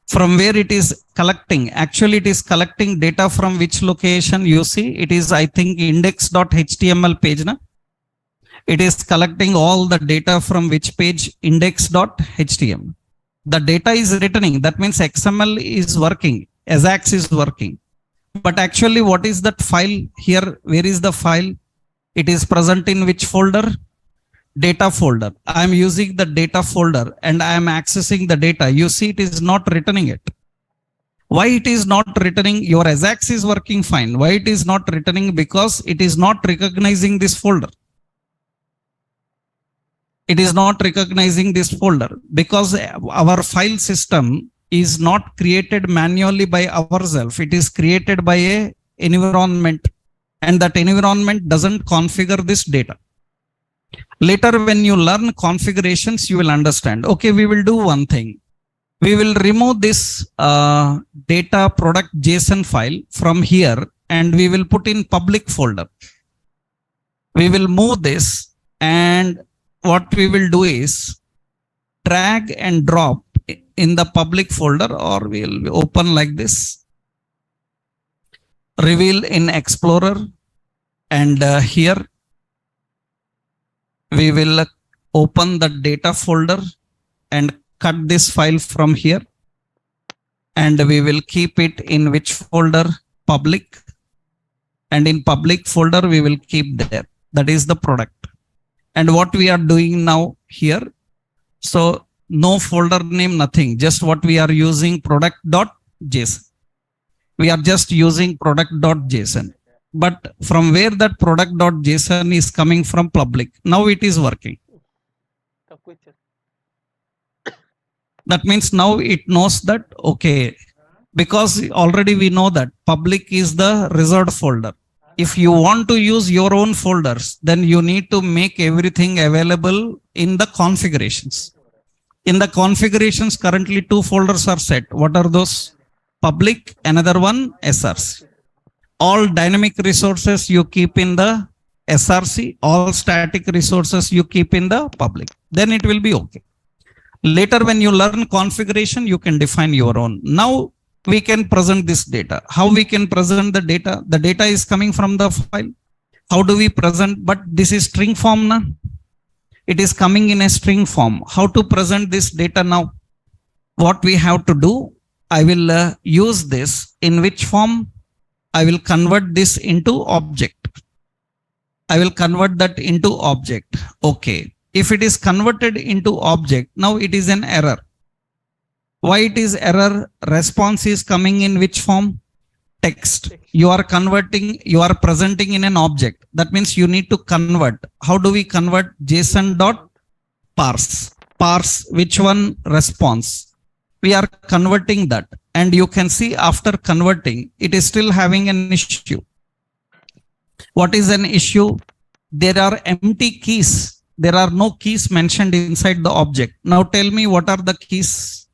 From where it is collecting? Actually, it is collecting data from which location? You see, it is, I think, index.html page. Na? It is collecting all the data from which page? Index.html. The data is returning. That means XML is working. Ajax is working. But actually, what is that file here? Where is the file? It is present in which folder? Data folder. I am using the data folder and I am accessing the data. You see, it is not returning it. Why it is not returning? Your Ajax is working fine. Why it is not returning? Because it is not recognizing this folder. It is not recognizing this folder because our file system is not created manually by ourselves. It is created by a environment, and that environment doesn't configure this data. Later, when you learn configurations, you will understand. Okay, we will do one thing. We will remove this data product JSON file from here and we will put in public folder. We will move this, and what we will do is drag and drop in the public folder, or we will open like this, reveal in Explorer, and here we will open the data folder and cut this file from here, and we will keep it in which folder? Public. And in public folder we will keep there, that is the product. And what we are doing now here, so no folder name, nothing, just what we are using, product.json. We are just using product.json. But from where that product.json is coming from? Public. Now it is working. That means now it knows that, okay, because already we know that public is the reserved folder. If you want to use your own folders, then you need to make everything available in the configurations. In the configurations, currently 2 folders are set. What are those? Public, another one SRC. All dynamic resources you keep in the SRC, all static resources you keep in the public. Then it will be okay. Later when you learn configuration, you can define your own. Now we can present this data. How we can present the data? The data is coming from the file. How do we present? But this is string form now. It is coming in a string form. How to present this data now? What we have to do? I will use this in which form? I will convert this into object. I will convert that into object. Okay. If it is converted into object, now it is an error. Why it is error? Response is coming in which form? Text. You are converting, you are presenting in an object. That means you need to convert. How do we convert? JSON.parse. Parse which one? Response. We are converting that, and you can see after converting, it is still having an issue. What is an issue? There are empty keys. There are no keys mentioned inside the object. Now tell me, what are the keys?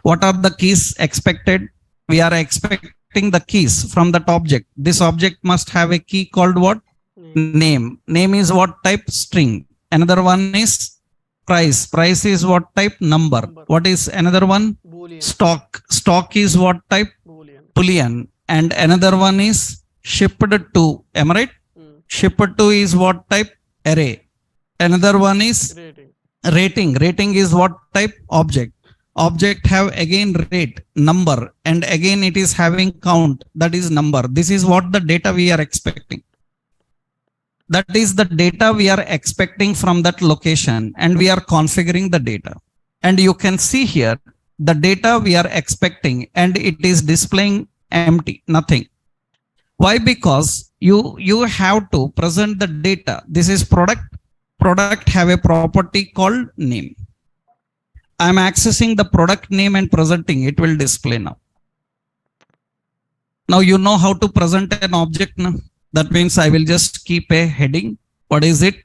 What are the keys expected? We are expecting the keys from that object. This object must have a key called what? Name. Name is what type? String. Another one is price. Price is what type? Number. What is another one? Boolean. Stock. Stock is what type? Boolean. Boolean. And another one is shipped to. Am I right? Shipped to is what type? Array. Another one is Rating. rating. Rating is what type? Object. Object have again rate, number, and again it is having count, that is number. This is what the data we are expecting. That is the data we are expecting from that location, and we are configuring the data. And you can see here the data we are expecting, and it is displaying empty, nothing. Why? Because you have to present the data. This is product. Product have a property called name. I am accessing the product name and presenting. It will display now. Now you know how to present an object now. That means I will just keep a heading. What is it?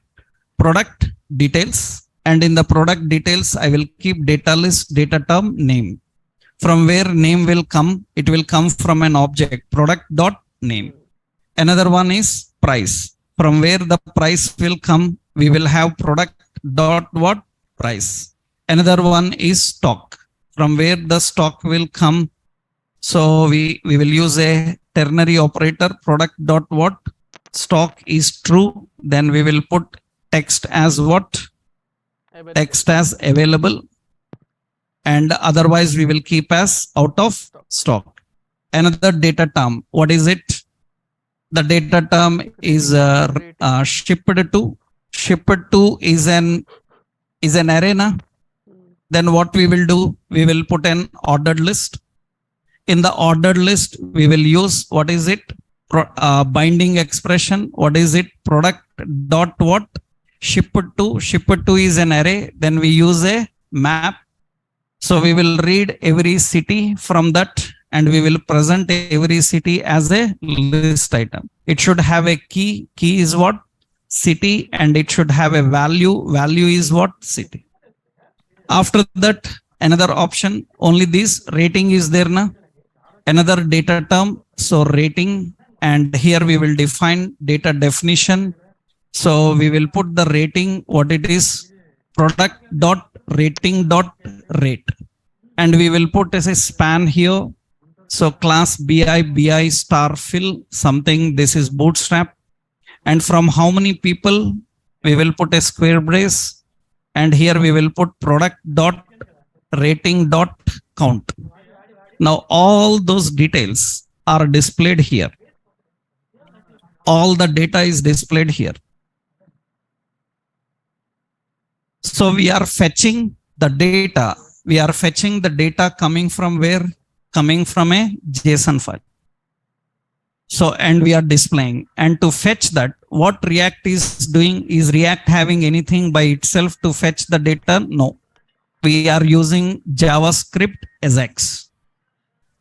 Product details. And in the product details, I will keep data list, data term, name. From where name will come? It will come from an object, product.name. Another one is price. From where the price will come? We will have product.what? Price. Another one is stock. From where the stock will come? So we will use a ternary operator, product.what? Stock is true. Then we will put text as what? Text as available. And otherwise we will keep as out of stock. Another data term. What is it? The data term is shipped to. Shipped to is an array. Then what we will do? We will put an ordered list. In the ordered list, we will use, what is it? Binding expression. What is it? Product dot what? Shipped to. Shipped to is an array. Then we use a map. So we will read every city from that, and we will present every city as a list item. It should have a key. Key is what? City. And it should have a value. Value is what? City. After that, another option, only this rating is there na. Another data term, so rating, and here we will define data definition. So we will put the rating, what it is, product dot rating dot rate, and we will put as a span here. So class bi star fill something, this is bootstrap, and from how many people we will put a square brace, and here we will put product dot rating dot count. Now all those details are displayed here. All the data is displayed here. So we are fetching the data. We are fetching the data coming from where? Coming from a JSON file. So, and we are displaying. And to fetch that, what React is doing, is React having anything by itself to fetch the data? No. We are using JavaScript AJAX.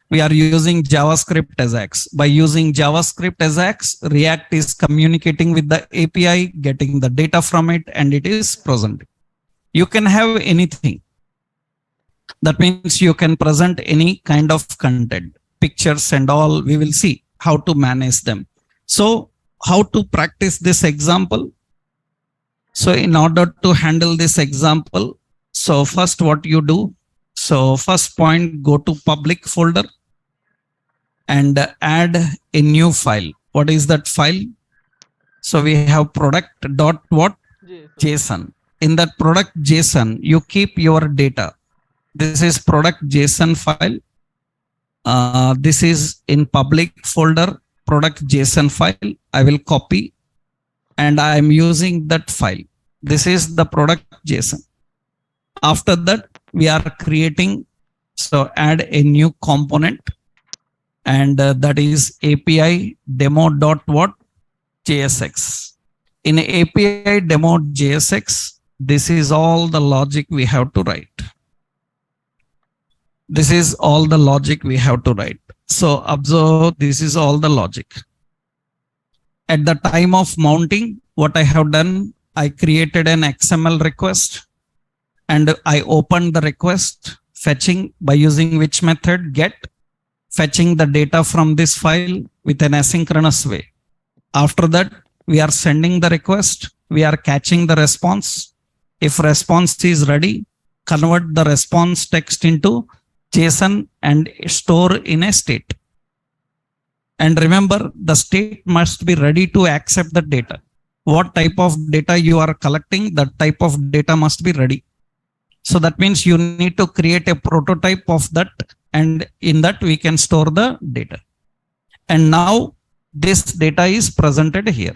We are using JavaScript AJAX. By using JavaScript AJAX, React is communicating with the API, getting the data from it, and it is presenting. You can have anything. That means you can present any kind of content, pictures and all. We will see how to manage them. So how to practice this example? So in order to handle this example, so first what you do, so first point, go to public folder and add a new file. What is that file? So we have product dot what? JSON. In that product JSON, you keep your data. This is product JSON file. This is in public folder, product JSON file. I will copy and I am using that file. This is the product JSON. After that, we are creating, so add a new component, and that is API demo dot what? JSX. In API demo JSX, this is all the logic we have to write. This is all the logic we have to write. So observe, this is all the logic. At the time of mounting, what I have done, I created an XML request and I opened the request, fetching by using which method? Get, fetching the data from this file with an asynchronous way. After that, we are sending the request. We are catching the response. If response is ready, convert the response text into JSON and store in a state. And remember, the state must be ready to accept the data. What type of data you are collecting, that type of data must be ready. So that means you need to create a prototype of that, and in that we can store the data. And now this data is presented here.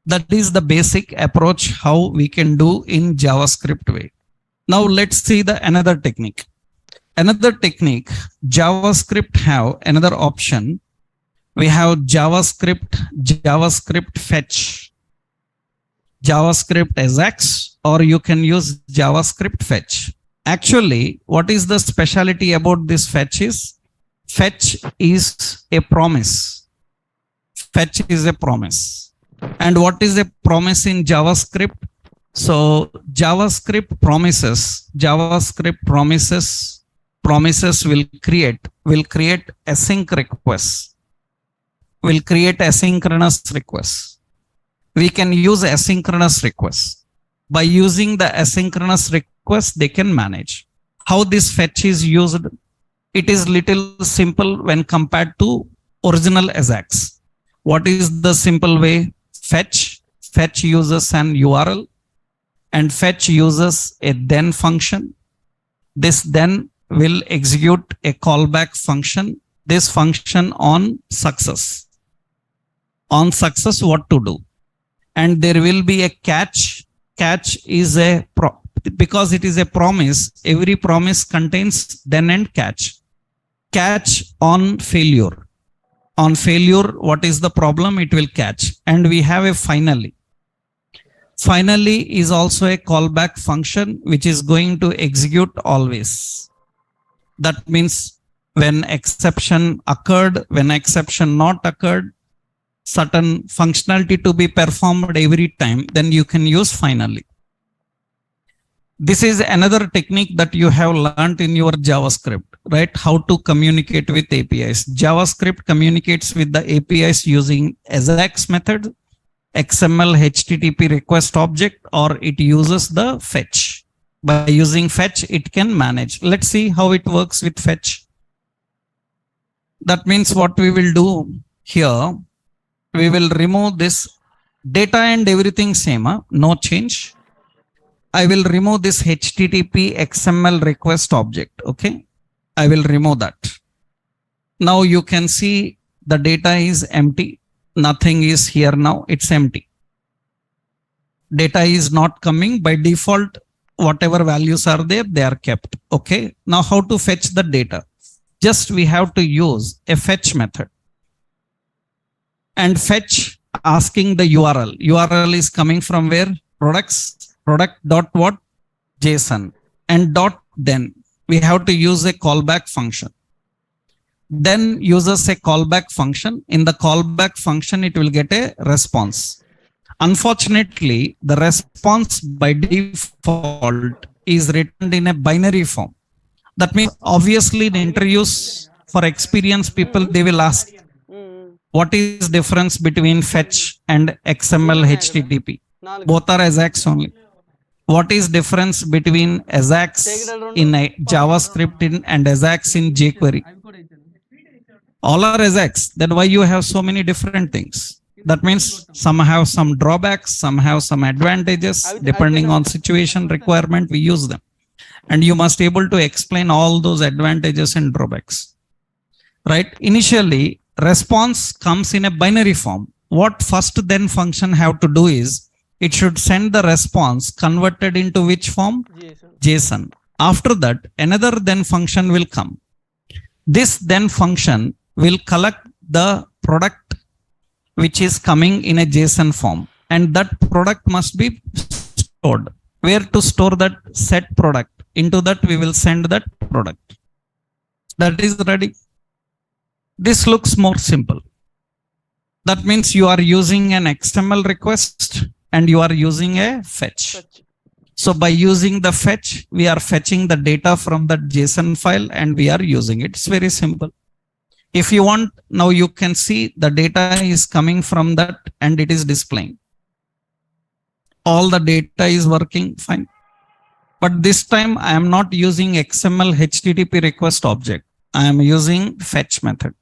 That is the basic approach how we can do in JavaScript way. Now let's see the another technique. Another technique, JavaScript have another option. We have JavaScript fetch, JavaScript AJAX, or you can use JavaScript fetch. Actually, what is the specialty about this fetch is a promise. Fetch is a promise. And what is a promise in JavaScript? So JavaScript promises will create async requests, will create asynchronous requests. We can use asynchronous requests. By using the asynchronous request, they can manage. How this fetch is used? It is little simple when compared to original AJAX. What is the simple way? Fetch uses an URL, and fetch uses a then function. This then will execute a callback function. This function on success. On success, what to do? And there will be a catch. Catch is because it is a promise. Every promise contains then and catch. Catch on failure. On failure, what is the problem? It will catch. And we have a finally. Finally is also a callback function which is going to execute always. That means when exception occurred, when exception not occurred, certain functionality to be performed every time, then you can use finally. This is another technique that you have learned in your JavaScript, right? How to communicate with APIs. JavaScript communicates with the APIs using AJAX method, XML HTTP request object, or it uses the fetch. By using fetch, it can manage. Let's see how it works with fetch. That means what we will do here, we will remove this data and everything same, no change. I will remove this HTTP XML request object. Okay. I will remove that. Now you can see the data is empty. Nothing is here now. It's empty. Data is not coming by default. Whatever values are there, they are kept. Okay. Now how to fetch the data? Just we have to use a fetch method. And fetch asking the URL. URL is coming from where? Products. Product dot what? JSON. And dot then. We have to use a callback function. Then uses a callback function. In the callback function, it will get a response. Unfortunately, the response by default is written in a binary form. That means obviously in interviews for experienced people, they will ask, what is difference between fetch and XML HTTP? Both are AJAX only. What is difference between AJAX in a JavaScript and AJAX in jQuery? All are AJAX. Then why you have so many different things? That means some have some drawbacks, some have some advantages. Depending on situation requirement, we use them. And you must able to explain all those advantages and drawbacks. Right? Initially, response comes in a binary form. What first then function have to do is, it should send the response converted into which form? JSON. After that, another then function will come. This then function will collect the product which is coming in a JSON form. And that product must be stored. Where to store that set product? Into that we will send that product. That is ready. This looks more simple. That means you are using an XML request and you are using a fetch. So by using the fetch, we are fetching the data from that JSON file and we are using it. It's very simple. If you want, now you can see the data is coming from that and it is displaying. All the data is working fine. But this time I am not using XML HTTP request object. I am using fetch method.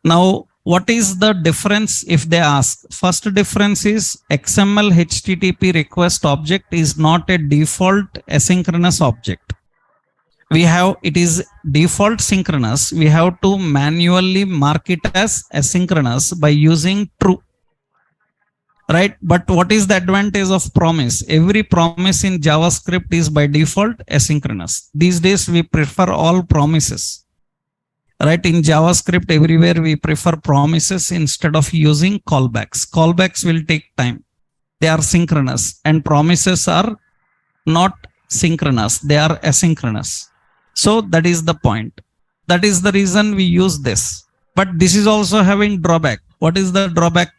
Now, what is the difference if they ask? First difference is XML HTTP request object is not a default asynchronous object. We have, it is default synchronous. We have to manually mark it as asynchronous by using true. Right? But what is the advantage of promise? Every promise in JavaScript is by default asynchronous. These days we prefer all promises. Right? In JavaScript, everywhere we prefer promises instead of using callbacks. Callbacks will take time. They are synchronous and promises are not synchronous. They are asynchronous. So that is the point. That is the reason we use this. But this is also having drawback. What is the drawback?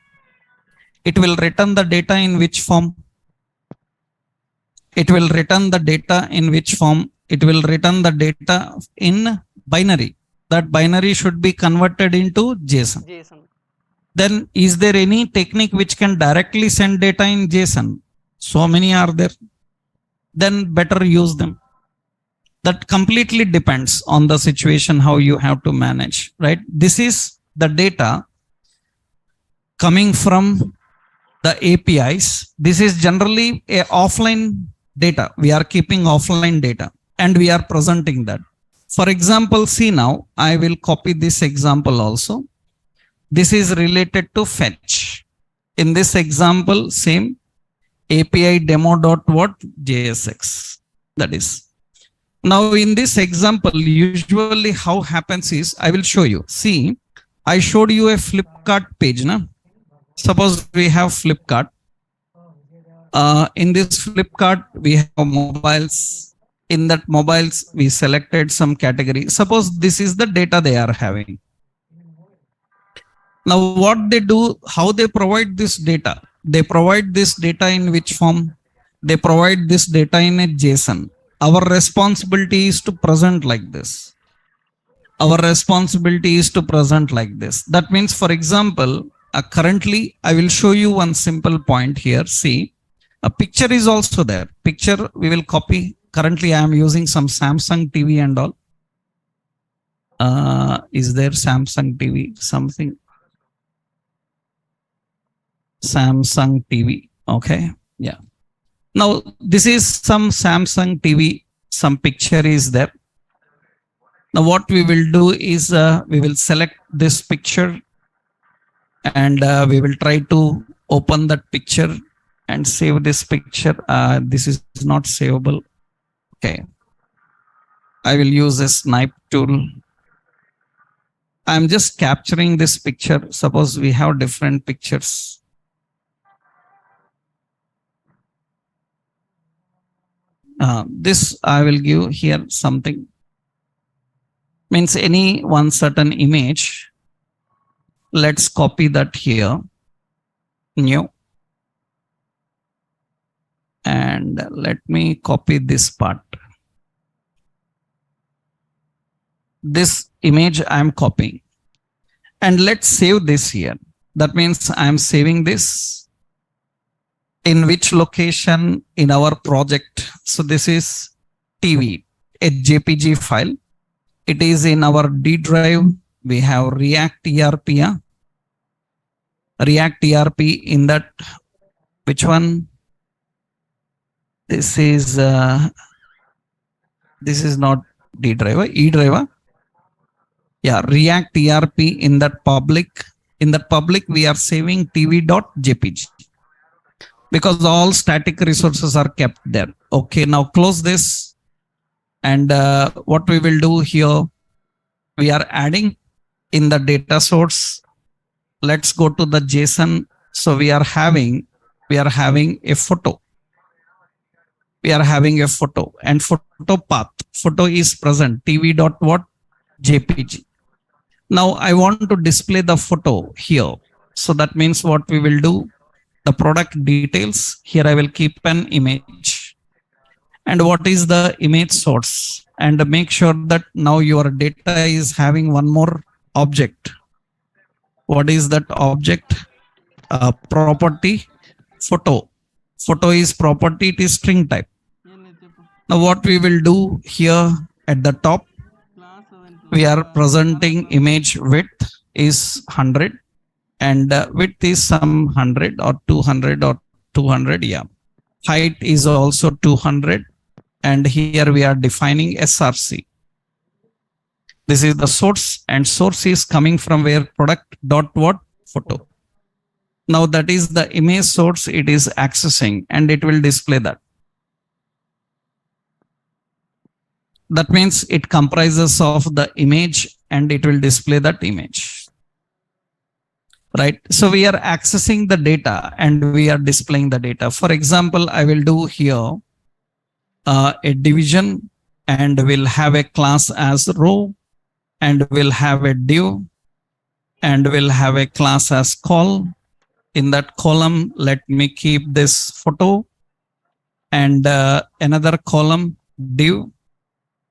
It will return the data in which form? It will return the data in which form? It will return the data in binary. That binary should be converted into JSON. Then is there any technique which can directly send data in JSON? So many are there. Then better use them. That completely depends on the situation, how you have to manage, right? This is the data coming from the APIs. This is generally a offline data. We are keeping offline data and we are presenting that. For example, see now, I will copy this example also. This is related to fetch. In this example, same API demo.what.jsx. That is. Now in this example, usually how happens is, I will show you. See, I showed you a Flipkart page. Na? Suppose we have Flipkart. In this Flipkart, we have mobiles. In that mobiles, we selected some category. Suppose this is the data they are having. Now what they do, how they provide this data? They provide this data in which form? They provide this data in a JSON. Our responsibility is to present like this. Our responsibility is to present like this. That means, for example, currently I will show you one simple point here. See, a picture is also there. Picture we will copy. Currently I am using some Samsung TV and all. Is there Samsung TV? Something. Samsung TV. Okay. Yeah. Now this is some Samsung TV. Some picture is there. Now what we will do is we will select this picture and we will try to open that picture and save this picture. This is not savable. Okay. I will use a snipe tool. I'm just capturing this picture. Suppose we have different pictures. This I will give here something. Means any one certain image. Let's copy that here. New. And let me copy this part. This image I am copying. And let's save this here. That means I am saving this. In which location in our project? So this is TV, a JPG file. It is in our D drive. We have React ERP. React ERP in that, which one? This is not D driver, E driver. Yeah, React ERP in that public. In that public, we are saving tv.jpg because all static resources are kept there. Okay, now close this. And what we will do here, we are adding in the data source. Let's go to the JSON. So we are having a photo. We are having a photo and photo path. Photo is present. tv.what? JPG. Now I want to display the photo here. So that means what we will do, the product details. Here I will keep an image. And what is the image source? And make sure that now your data is having one more object. What is that object? Property photo. Photo is property, it is string type. Now what we will do here at the top, we are presenting image width is 100 and width is some 100 or 200 or 200. Yeah. Height is also 200. And here we are defining SRC. This is the source and source is coming from where product dot what? Photo. Now that is the image source it is accessing and it will display that. That means it comprises of the image and it will display that image. Right. So we are accessing the data and we are displaying the data. For example, I will do here a division and we'll have a class as row and we'll have a div and we'll have a class as col. In that column, let me keep this photo and another column div,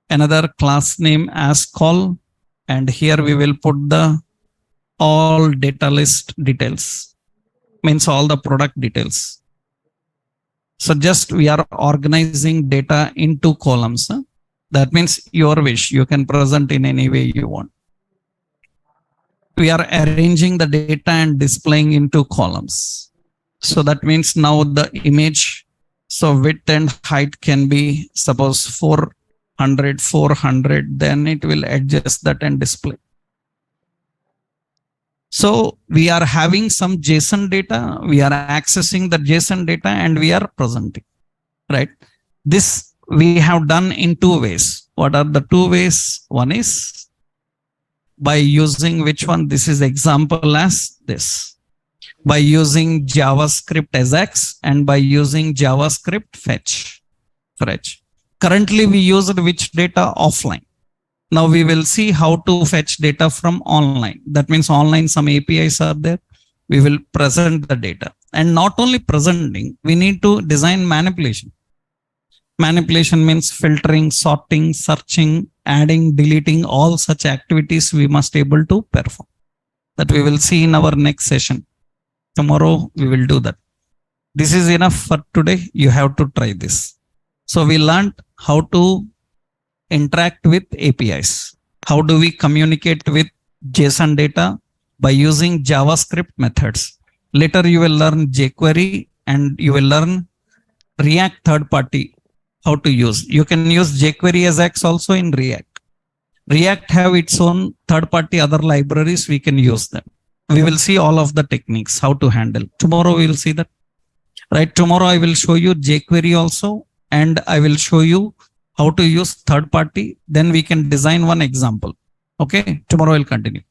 another class name as col, and here we will put the all data list details, means all the product details. So just we are organizing data into columns. That means your wish, you can present in any way you want. We are arranging the data and displaying into columns. So that means now the image, so width and height can be suppose 400, 400, then it will adjust that and display. So we are having some JSON data, we are accessing the JSON data and we are presenting, right? This we have done in two ways. What are the two ways? One is by using which one? This is example as this. By using JavaScript Ajax and by using JavaScript fetch. Currently we used which data? Offline. Now we will see how to fetch data from online. That means online some APIs are there. We will present the data. And not only presenting, we need to design manipulation. Manipulation means filtering, sorting, searching, adding, deleting, all such activities we must able to perform. That we will see in our next session. Tomorrow we will do that. This is enough for today. You have to try this. So we learned how to interact with APIs. How do we communicate with JSON data? By using JavaScript methods. Later you will learn jQuery and you will learn React third party, how to use. You can use jQuery Ajax also in React. React have its own third party other libraries, we can use them. We will see all of the techniques, how to handle. Tomorrow we will see that. Right, tomorrow I will show you jQuery also, and I will show you how to use third party. Then we can design one example. Okay, tomorrow we'll continue.